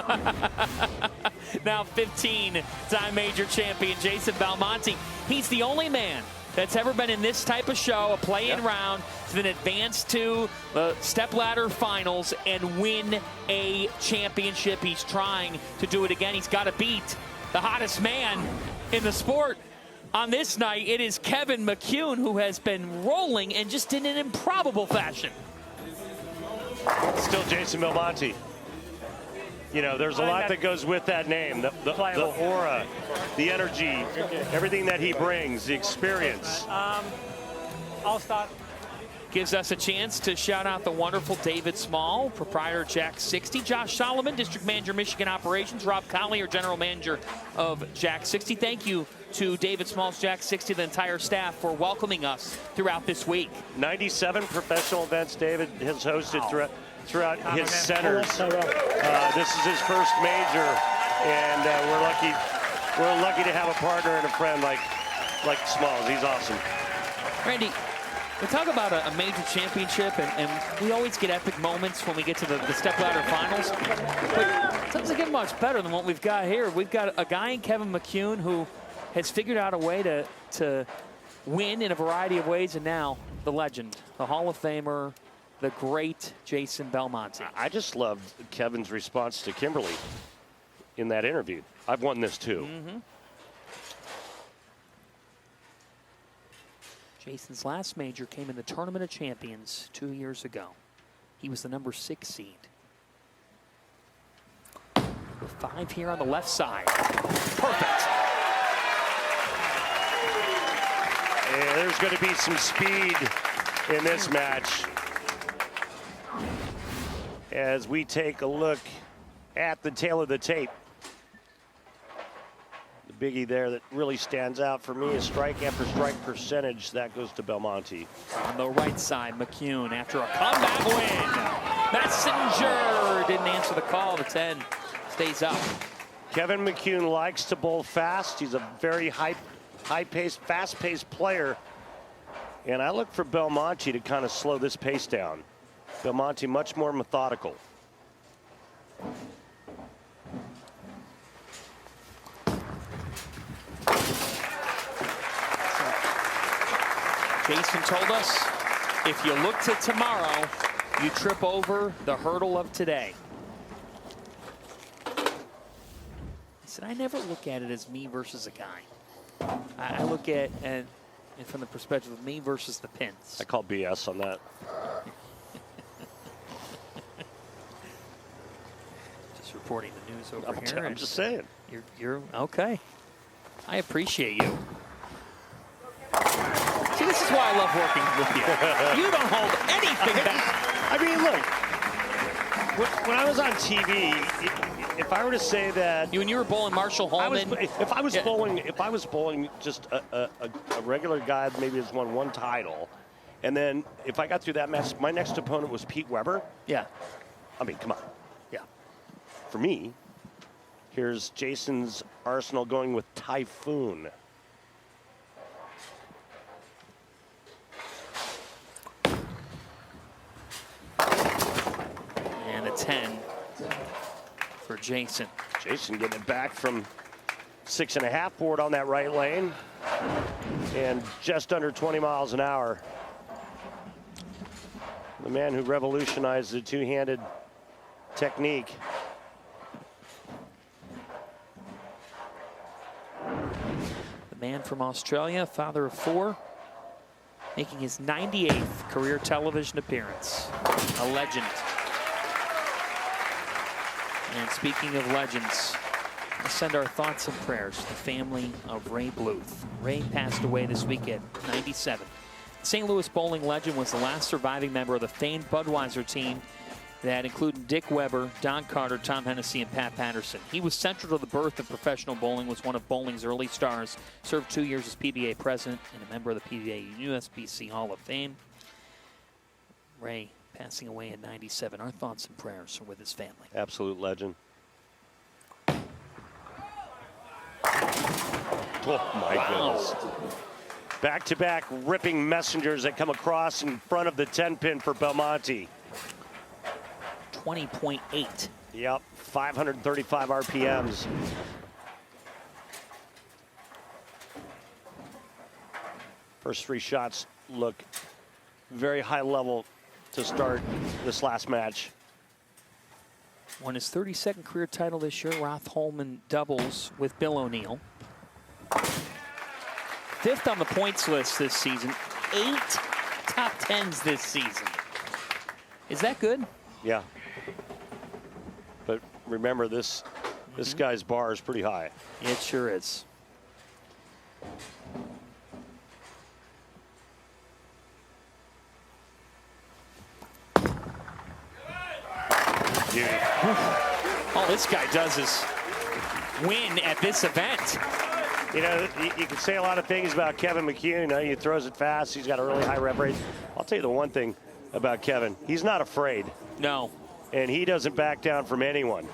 Now 15-time major champion Jason Belmonte. He's the only man that's ever been in this type of show, a play-in round, to then advance to the Stepladder finals and win a championship. He's trying to do it again. He's got to beat the hottest man in the sport. On this night, it is Kevin McCune, who has been rolling and just in an improbable fashion. Still Jason Belmonte. You know, there's a lot that goes with that name. The aura, the energy, everything that he brings, the experience. I'll start. Gives us a chance to shout out the wonderful David Small, proprietor Jack 60, Josh Solomon, district manager Michigan operations, Rob Collier, general manager of Jack 60. Thank you to David Small's Jack 60, the entire staff, for welcoming us throughout this week. 97 professional events David has hosted throughout his centers. This is his first major, and we're lucky to have a partner and a friend like Smalls. He's awesome. Randy, we talk about a major championship, and we always get epic moments when we get to the Stepladder finals. But it doesn't get much better than what we've got here. We've got a guy in Kevin McCune who has figured out a way to win in a variety of ways, and now the legend, the Hall of Famer, the great Jason Belmonte. I just love Kevin's response to Kimberly in that interview. I've won this too. Jason's last major came in the Tournament of Champions 2 years ago. He was the number 6 seed. 5 here on the left side. Perfect. Yeah, there's going to be some speed in this match as we take a look at the tail of the tape. The biggie there that really stands out for me is strike after strike percentage. That goes to Belmonte. On the right side, McCune after a comeback win. Messenger didn't answer the call. The 10 stays up. Kevin McCune likes to bowl fast. He's a very high-paced, fast-paced player. And I look for Belmonte to kind of slow this pace down. Belmonte much more methodical. Jason told us, if you look to tomorrow, you trip over the hurdle of today. said, I never look at it as me versus a guy. I look at it from the perspective of me versus the pins. I call BS on that. Just reporting the news over here. I'm just saying. You're okay. I appreciate you. See, this is why I love working with you. You don't hold anything back. I mean, look, when I was on TV, if I were to say that when you were bowling Marshall Holman, if I was bowling just a regular guy, maybe has won one title, and then if I got through that match, my next opponent was Pete Weber. Yeah. I mean, come on. Yeah. For me, here's Jason's arsenal going with Typhoon. And a 10 for Jason. Jason getting it back from 6.5 board on that right lane. And just under 20 miles an hour. The man who revolutionized the two-handed technique. The man from Australia, father of 4, making his 98th career television appearance. A legend. And speaking of legends, let's send our thoughts and prayers to the family of Ray Bluth. Ray passed away this week at 97. St. Louis bowling legend was the last surviving member of the famed Budweiser team that included Dick Weber, Don Carter, Tom Hennessy, and Pat Patterson. He was central to the birth of professional bowling, was one of bowling's early stars, served 2 years as PBA president and a member of the PBA USBC Hall of Fame. Ray passing away at 97. Our thoughts and prayers are with his family. Absolute legend. Oh, my goodness. Back-to-back ripping messengers that come across in front of the 10-pin for Belmonte. 20.8. Yep, 535 RPMs. First 3 shots look very high level to start this last match. Won his 32nd career title this year, Roth Holman doubles with Bill O'Neill. 5th on the points list this season. 8 top 10s this season. Is that good? Yeah. But remember, this guy's bar is pretty high. It sure is. Beauty. All this guy does is win at this event. You know, you can say a lot of things about Kevin McCune. You know, he throws it fast. He's got a really high rev rate. I'll tell you the one thing about Kevin. He's not afraid. No. And he doesn't back down from anyone.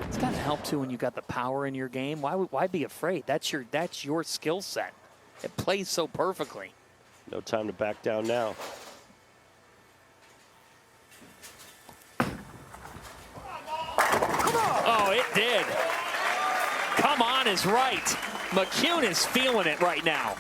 It's got to help, too, when you got the power in your game. Why be afraid? That's your skill set. It plays so perfectly. No time to back down now. Oh, it did. Come on is right. McCune is feeling it right now.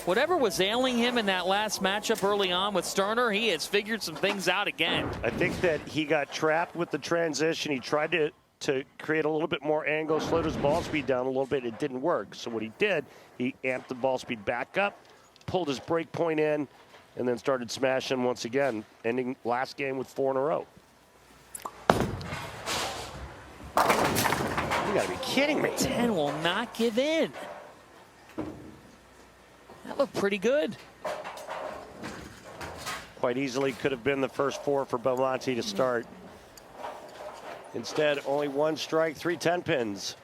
Whatever was ailing him in that last matchup early on with Sterner, he has figured some things out again. I think that he got trapped with the transition. He tried to create a little bit more angle, slowed his ball speed down a little bit. It didn't work. So what he did, he amped the ball speed back up, pulled his break point in, and then started smashing once again, ending last game with 4 in a row. You gotta be kidding me. 10 will not give in. That looked pretty good. Quite easily could have been the first 4 for Belmonte to start. Instead, only 1 strike, 3 10-pins.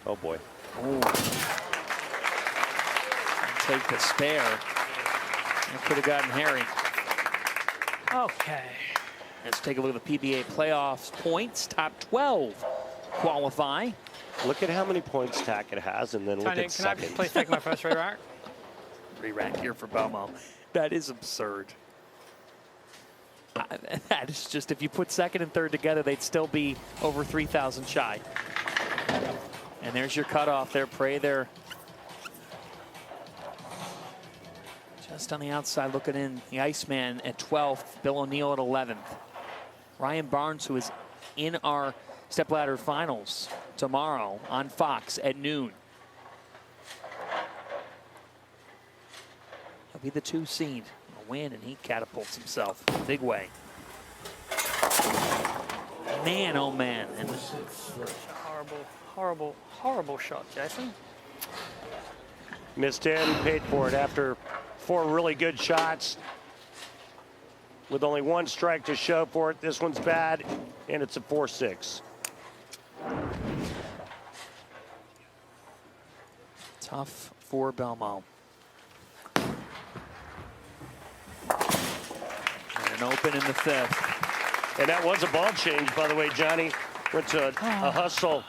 Oh boy. Ooh. Take the spare. It could have gotten hairy. Okay. Let's take a look at the PBA playoffs points. Top 12 qualify. Look at how many points Tackett has, and then look at second. Can I please take my first re-rack? Re-rack here for Belmo. That is absurd. That is just, if you put second and third together, they'd still be over 3,000 shy. And there's your cutoff there. Prey there. Just on the outside looking in. The Iceman at 12th. Bill O'Neill at 11th. Ryan Barnes, who is in our Stepladder finals tomorrow on Fox at noon. He'll be the 2 seed. A win, and he catapults himself in a big way. Man, oh man. And Horrible shot, Jason. Missed in, paid for it after 4 really good shots. With only 1 strike to show for it. This one's bad, and it's a 4-6. Tough for Belmo. And an open in the 5th. And that was a ball change, by the way, Johnny. Went to a hustle.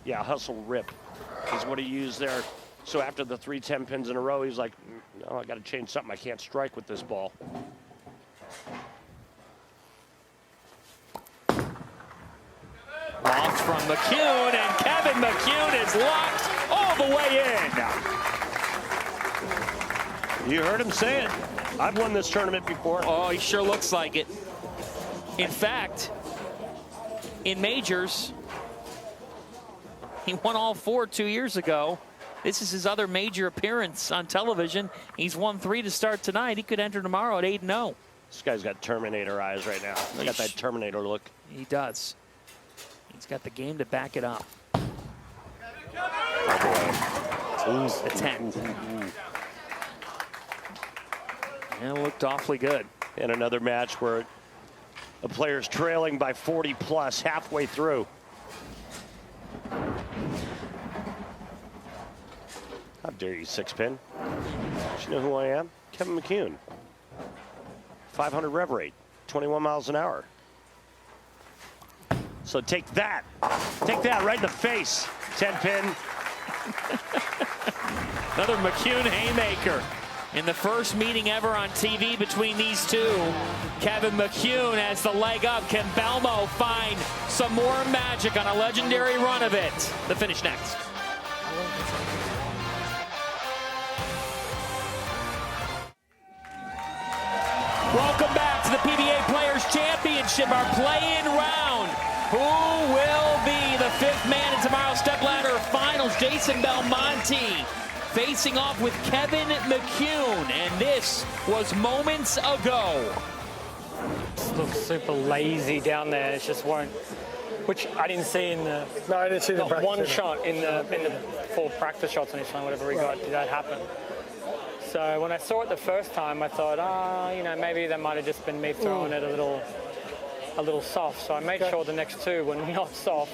Yeah, hustle rip is what he used there. So after the 3 10 pins in a row, he's like, no, I got to change something. I can't strike with this ball. Lost from McCune, and Kevin McCune is locked all the way in. You heard him say it. I've won this tournament before. Oh, he sure looks like it. In fact, in majors, he won all 4 2 years ago. This is his other major appearance on television. He's won 3 to start tonight. He could enter tomorrow at 8-0. This guy's got Terminator eyes right now. He got that Terminator look. He does. He's got the game to back it up. Oh, the 10. And it looked awfully good. In another match where a player's trailing by 40 plus halfway through. How dare you, 6-pin? Do you know who I am? Kevin McCune. 500 rev rate, 21 miles an hour. So take that. Take that right in the face, 10-pin. Another McCune haymaker. In the first meeting ever on TV between these two, Kevin McCune has the leg up. Can Belmo find some more magic on a legendary run of it? The finish next. Welcome back to the PBA Players Championship, our play-in round. Who will be the 5th man in tomorrow's Stepladder finals? Jason Belmonte facing off with Kevin McCune, and this was moments ago. It looks super lazy down there. It just won't, which I didn't see in the. No, I didn't see the not one shot in the 4 practice shots on each one, whatever we got. Did that happen? So when I saw it the first time, I thought, you know, maybe that might have just been me throwing it a little soft. So I made sure the next 2 were not soft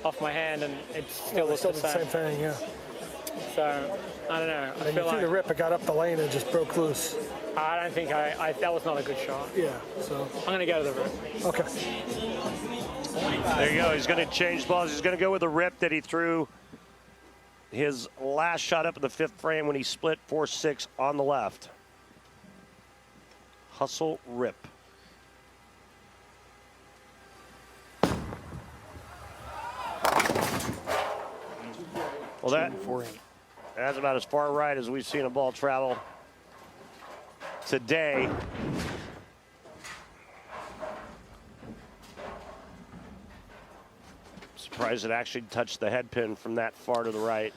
off my hand, and it still was the same thing. Yeah. So I don't know. I feel you threw the rip, it got up the lane and just broke loose. I don't think that was not a good shot. Yeah. So I'm going to go to the rip. Okay. There you go. He's going to change balls. He's going to go with the rip that he threw his last shot up in the 5th frame when he split 4-6 on the left. Hustle rip. Well, that's about as far right as we've seen a ball travel today. Surprised it actually touched the head pin from that far to the right.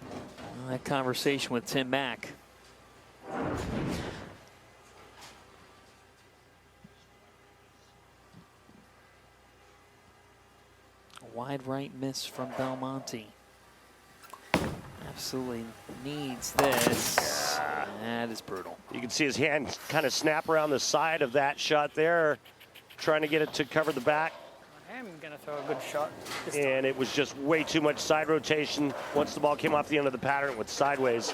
Well, that conversation with Tim Mack. A wide right miss from Belmonte. Absolutely needs this. That is brutal. You can see his hand kind of snap around the side of that shot there, trying to get it to cover the back. I am going to throw a good shot this And time. it was just way too much side rotation. Once the ball came off the end of the pattern, it went sideways.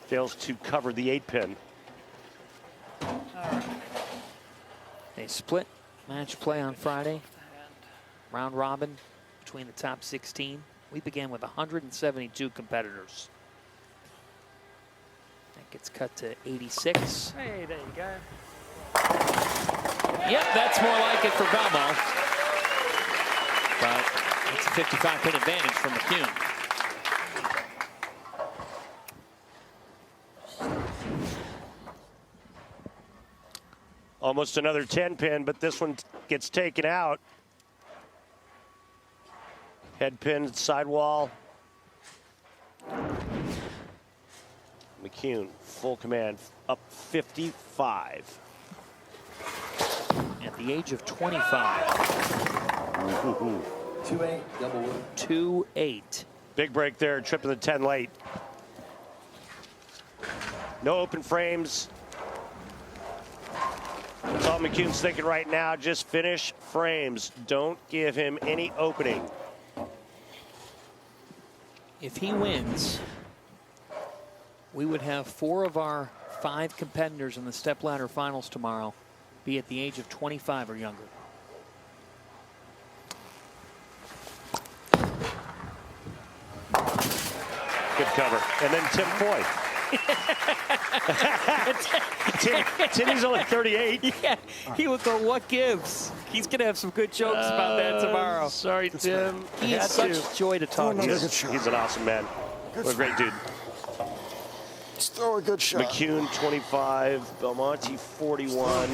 Fails to cover the 8-pin. They split match play on Friday. Round robin between the top 16. We began with 172 competitors. That gets cut to 86. Hey, there you go. Yep, that's more like it for Belmo. But it's a 55-pin advantage for McCune. Almost another 10-pin, but this one gets taken out. Head pin, sidewall. McCune, full command, up 55. At the age of 25. 2-8, double win. 2-8. Big break there, trip to the 10 late. No open frames. That's all McCune's thinking right now. Just finish frames. Don't give him any opening. If he wins, we would have 4 of our 5 competitors in the stepladder finals tomorrow be at the age of 25 or younger. Good cover. And then Tim Foy. Timmy's only 38. Yeah, he would go, what gives? He's going to have some good jokes about that tomorrow. Sorry, Tim. He is such joy to talk to. He's an awesome man. What a great dude. Just throw a good shot. McCune, 25. Belmonte, 41.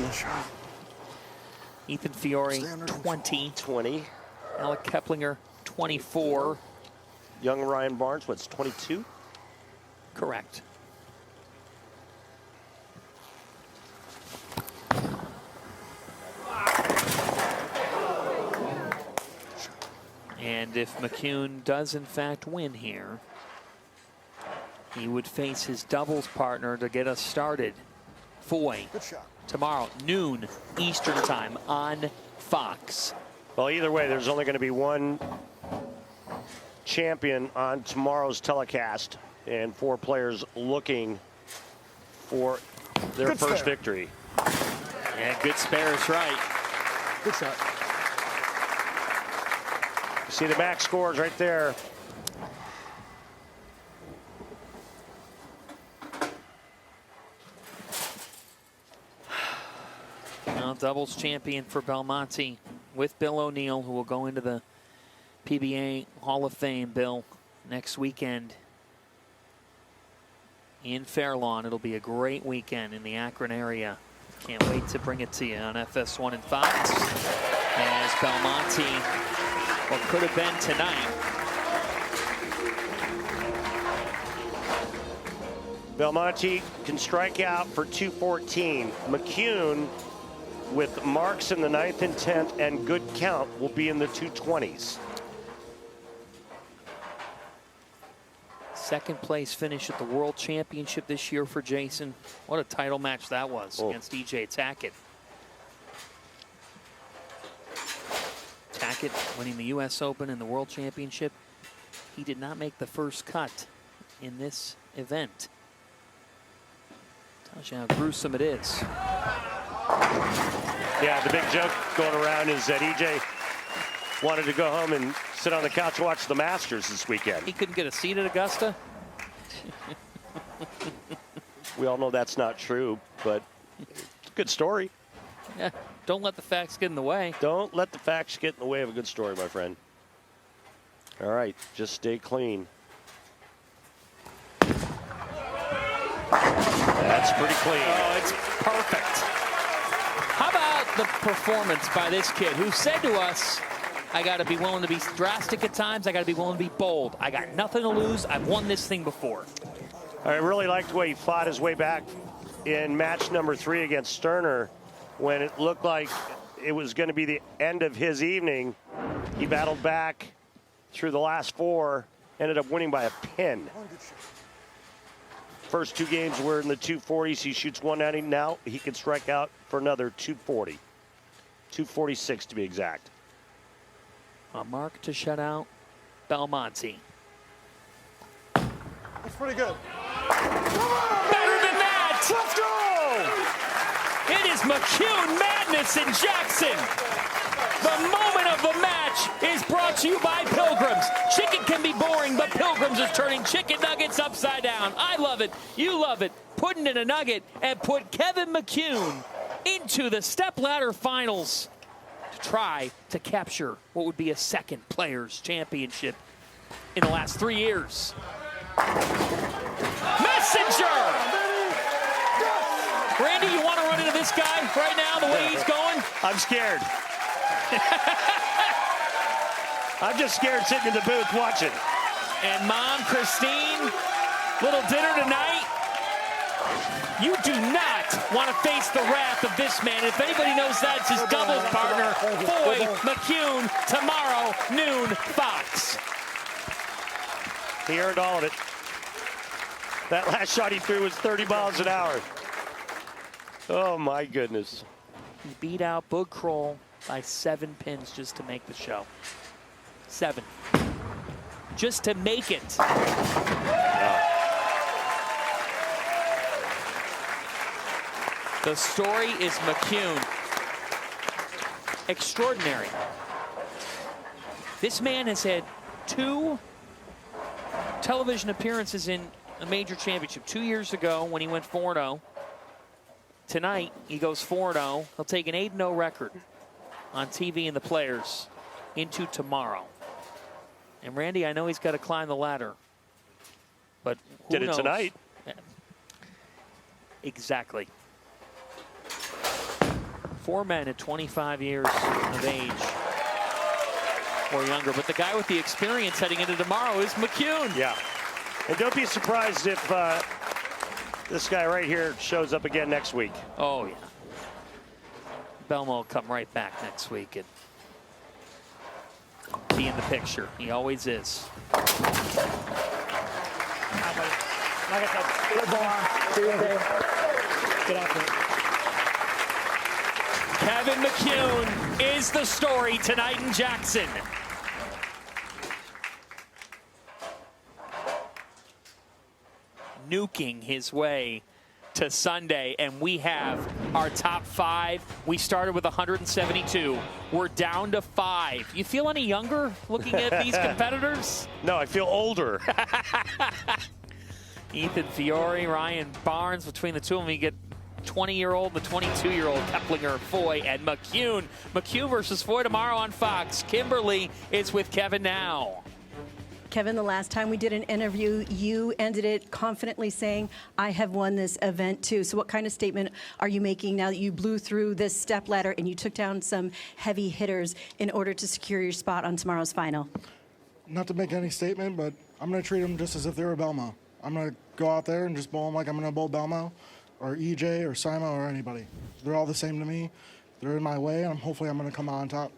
Ethan Fiore, 20. Alec Keplinger, 24. Young Ryan Barnes, what's 22? Correct. And if McCune does in fact win here, he would face his doubles partner to get us started. Foy, tomorrow, noon Eastern time on Fox. Well, either way, there's only going to be one champion on tomorrow's telecast, and 4 players looking for their Good first spare. victory. Yeah, good spare is right. Good shot. See the max scores right there. Now doubles champion for Belmonte with Bill O'Neill, who will go into the PBA Hall of Fame, Bill, next weekend in Fairlawn. It'll be a great weekend in the Akron area. Can't wait to bring it to you on FS1 and Fox as Belmonte, what could have been tonight. Belmonte can strike out for 214. McCune, with marks in the 9th and 10th and good count, will be in the 220s. Second place finish at the World Championship this year for Jason. What a title match that was against EJ Tackett. Tackett winning the U.S. Open and the World Championship. He did not make the first cut in this event. Tells you how gruesome it is. Yeah, the big joke going around is that EJ wanted to go home and sit on the couch and watch the Masters this weekend. He couldn't get a seat at Augusta. We all know that's not true, but it's a good story. Yeah, don't let the facts get in the way. Don't let the facts get in the way of a good story, my friend. All right, just stay clean. That's pretty clean. Oh, it's perfect. How about the performance by this kid who said to us, I got to be willing to be drastic at times. I got to be willing to be bold. I got nothing to lose. I've won this thing before. I really liked the way he fought his way back in match number 3 against Sterner when it looked like it was going to be the end of his evening. He battled back through the last 4, ended up winning by a pin. First 2 games were in the 240s. He shoots 190. Now he can strike out for another 240. 246 to be exact. A mark to shut out Belmonte. That's pretty good. Better than that! Let's go! It is McCune madness in Jackson. The moment of the match is brought to you by Pilgrims. Chicken can be boring, but Pilgrims is turning chicken nuggets upside down. I love it. You love it. pudding in a nugget and put Kevin McCune into the Stepladder finals to try to capture what would be a second Players Championship in the last 3 years. Messenger! Randy, you want to run into this guy right now, the way he's going? I'm scared. I'm just scared sitting in the booth watching. And Mom, Christine, little dinner tonight. You do not want to face the wrath of this man. If anybody knows that, it's his doubles partner, Foy McCune, tomorrow, noon, Fox. He earned all of it. That last shot he threw was 30 miles an hour. Oh, my goodness. He beat out Boog Kroll by 7 pins just to make the show. 7. Just to make it. The story is McCune. Extraordinary. This man has had 2 television appearances in a major championship. 2 years ago when he went 4-0. Tonight, he goes 4-0. He'll take an 8-0 record on TV in the Players into tomorrow. And Randy, I know he's got to climb the ladder, but who knows? Did it tonight. Yeah. Exactly. 4 men at 25 years of age or younger, but the guy with the experience heading into tomorrow is McCune. Yeah. And don't be surprised if this guy right here shows up again next week. Oh, yeah. Belmo will come right back next week and be in the picture. He always is. Kevin McCune is the story tonight in Jackson. Nuking his way to Sunday, and we have our top 5. We started with 172. We're down to 5. You feel any younger looking at these competitors? No, I feel older. Ethan Fiore, Ryan Barnes, between the two of them, you get 20-year-old, the 22-year-old Keplinger, Foy, and McCune. McCune versus Foy tomorrow on Fox. Kimberly is with Kevin now. Kevin, the last time we did an interview, you ended it confidently saying, I have won this event too. So what kind of statement are you making now that you blew through this stepladder and you took down some heavy hitters in order to secure your spot on tomorrow's final? Not to make any statement, but I'm going to treat them just as if they were Belmo. I'm going to go out there and just bowl them like I'm going to bowl Belmo or EJ or Simo or anybody. They're all the same to me. They're in my way, and hopefully I'm going to come out on top.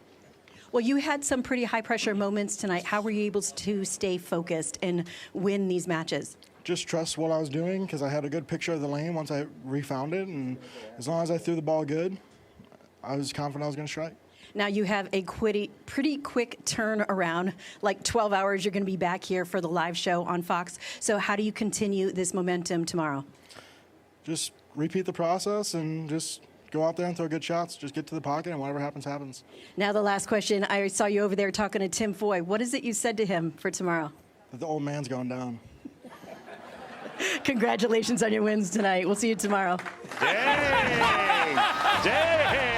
Well, you had some pretty high-pressure moments tonight. How were you able to stay focused and win these matches? Just trust what I was doing because I had a good picture of the lane once I refound it, and as long as I threw the ball good, I was confident I was going to strike. Now you have a pretty quick turnaround, like 12 hours. You're going to be back here for the live show on Fox. So how do you continue this momentum tomorrow? Just repeat the process and just go out there and throw good shots. Just get to the pocket, and whatever happens, happens. Now the last question. I saw you over there talking to Tim Foy. What is it you said to him for tomorrow? That the old man's going down. Congratulations on your wins tonight. We'll see you tomorrow. Dang! Dang!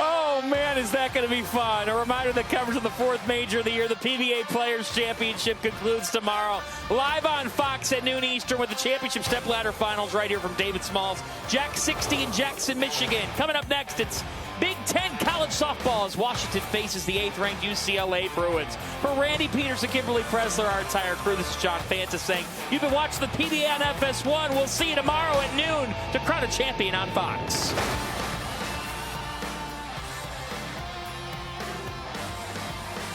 Oh, man, is that going to be fun. A reminder that coverage of the 4th major of the year, the PBA Players Championship, concludes tomorrow. Live on Fox at noon Eastern with the championship stepladder finals right here from David Smalls. Jack 60 in Jackson, Michigan. Coming up next, it's Big Ten college softball as Washington faces the 8th-ranked UCLA Bruins. For Randy Peters and Kimberly Pressler, our entire crew, this is John Fanta saying you've been watching the PBA on FS1. We'll see you tomorrow at noon to crown a champion on Fox.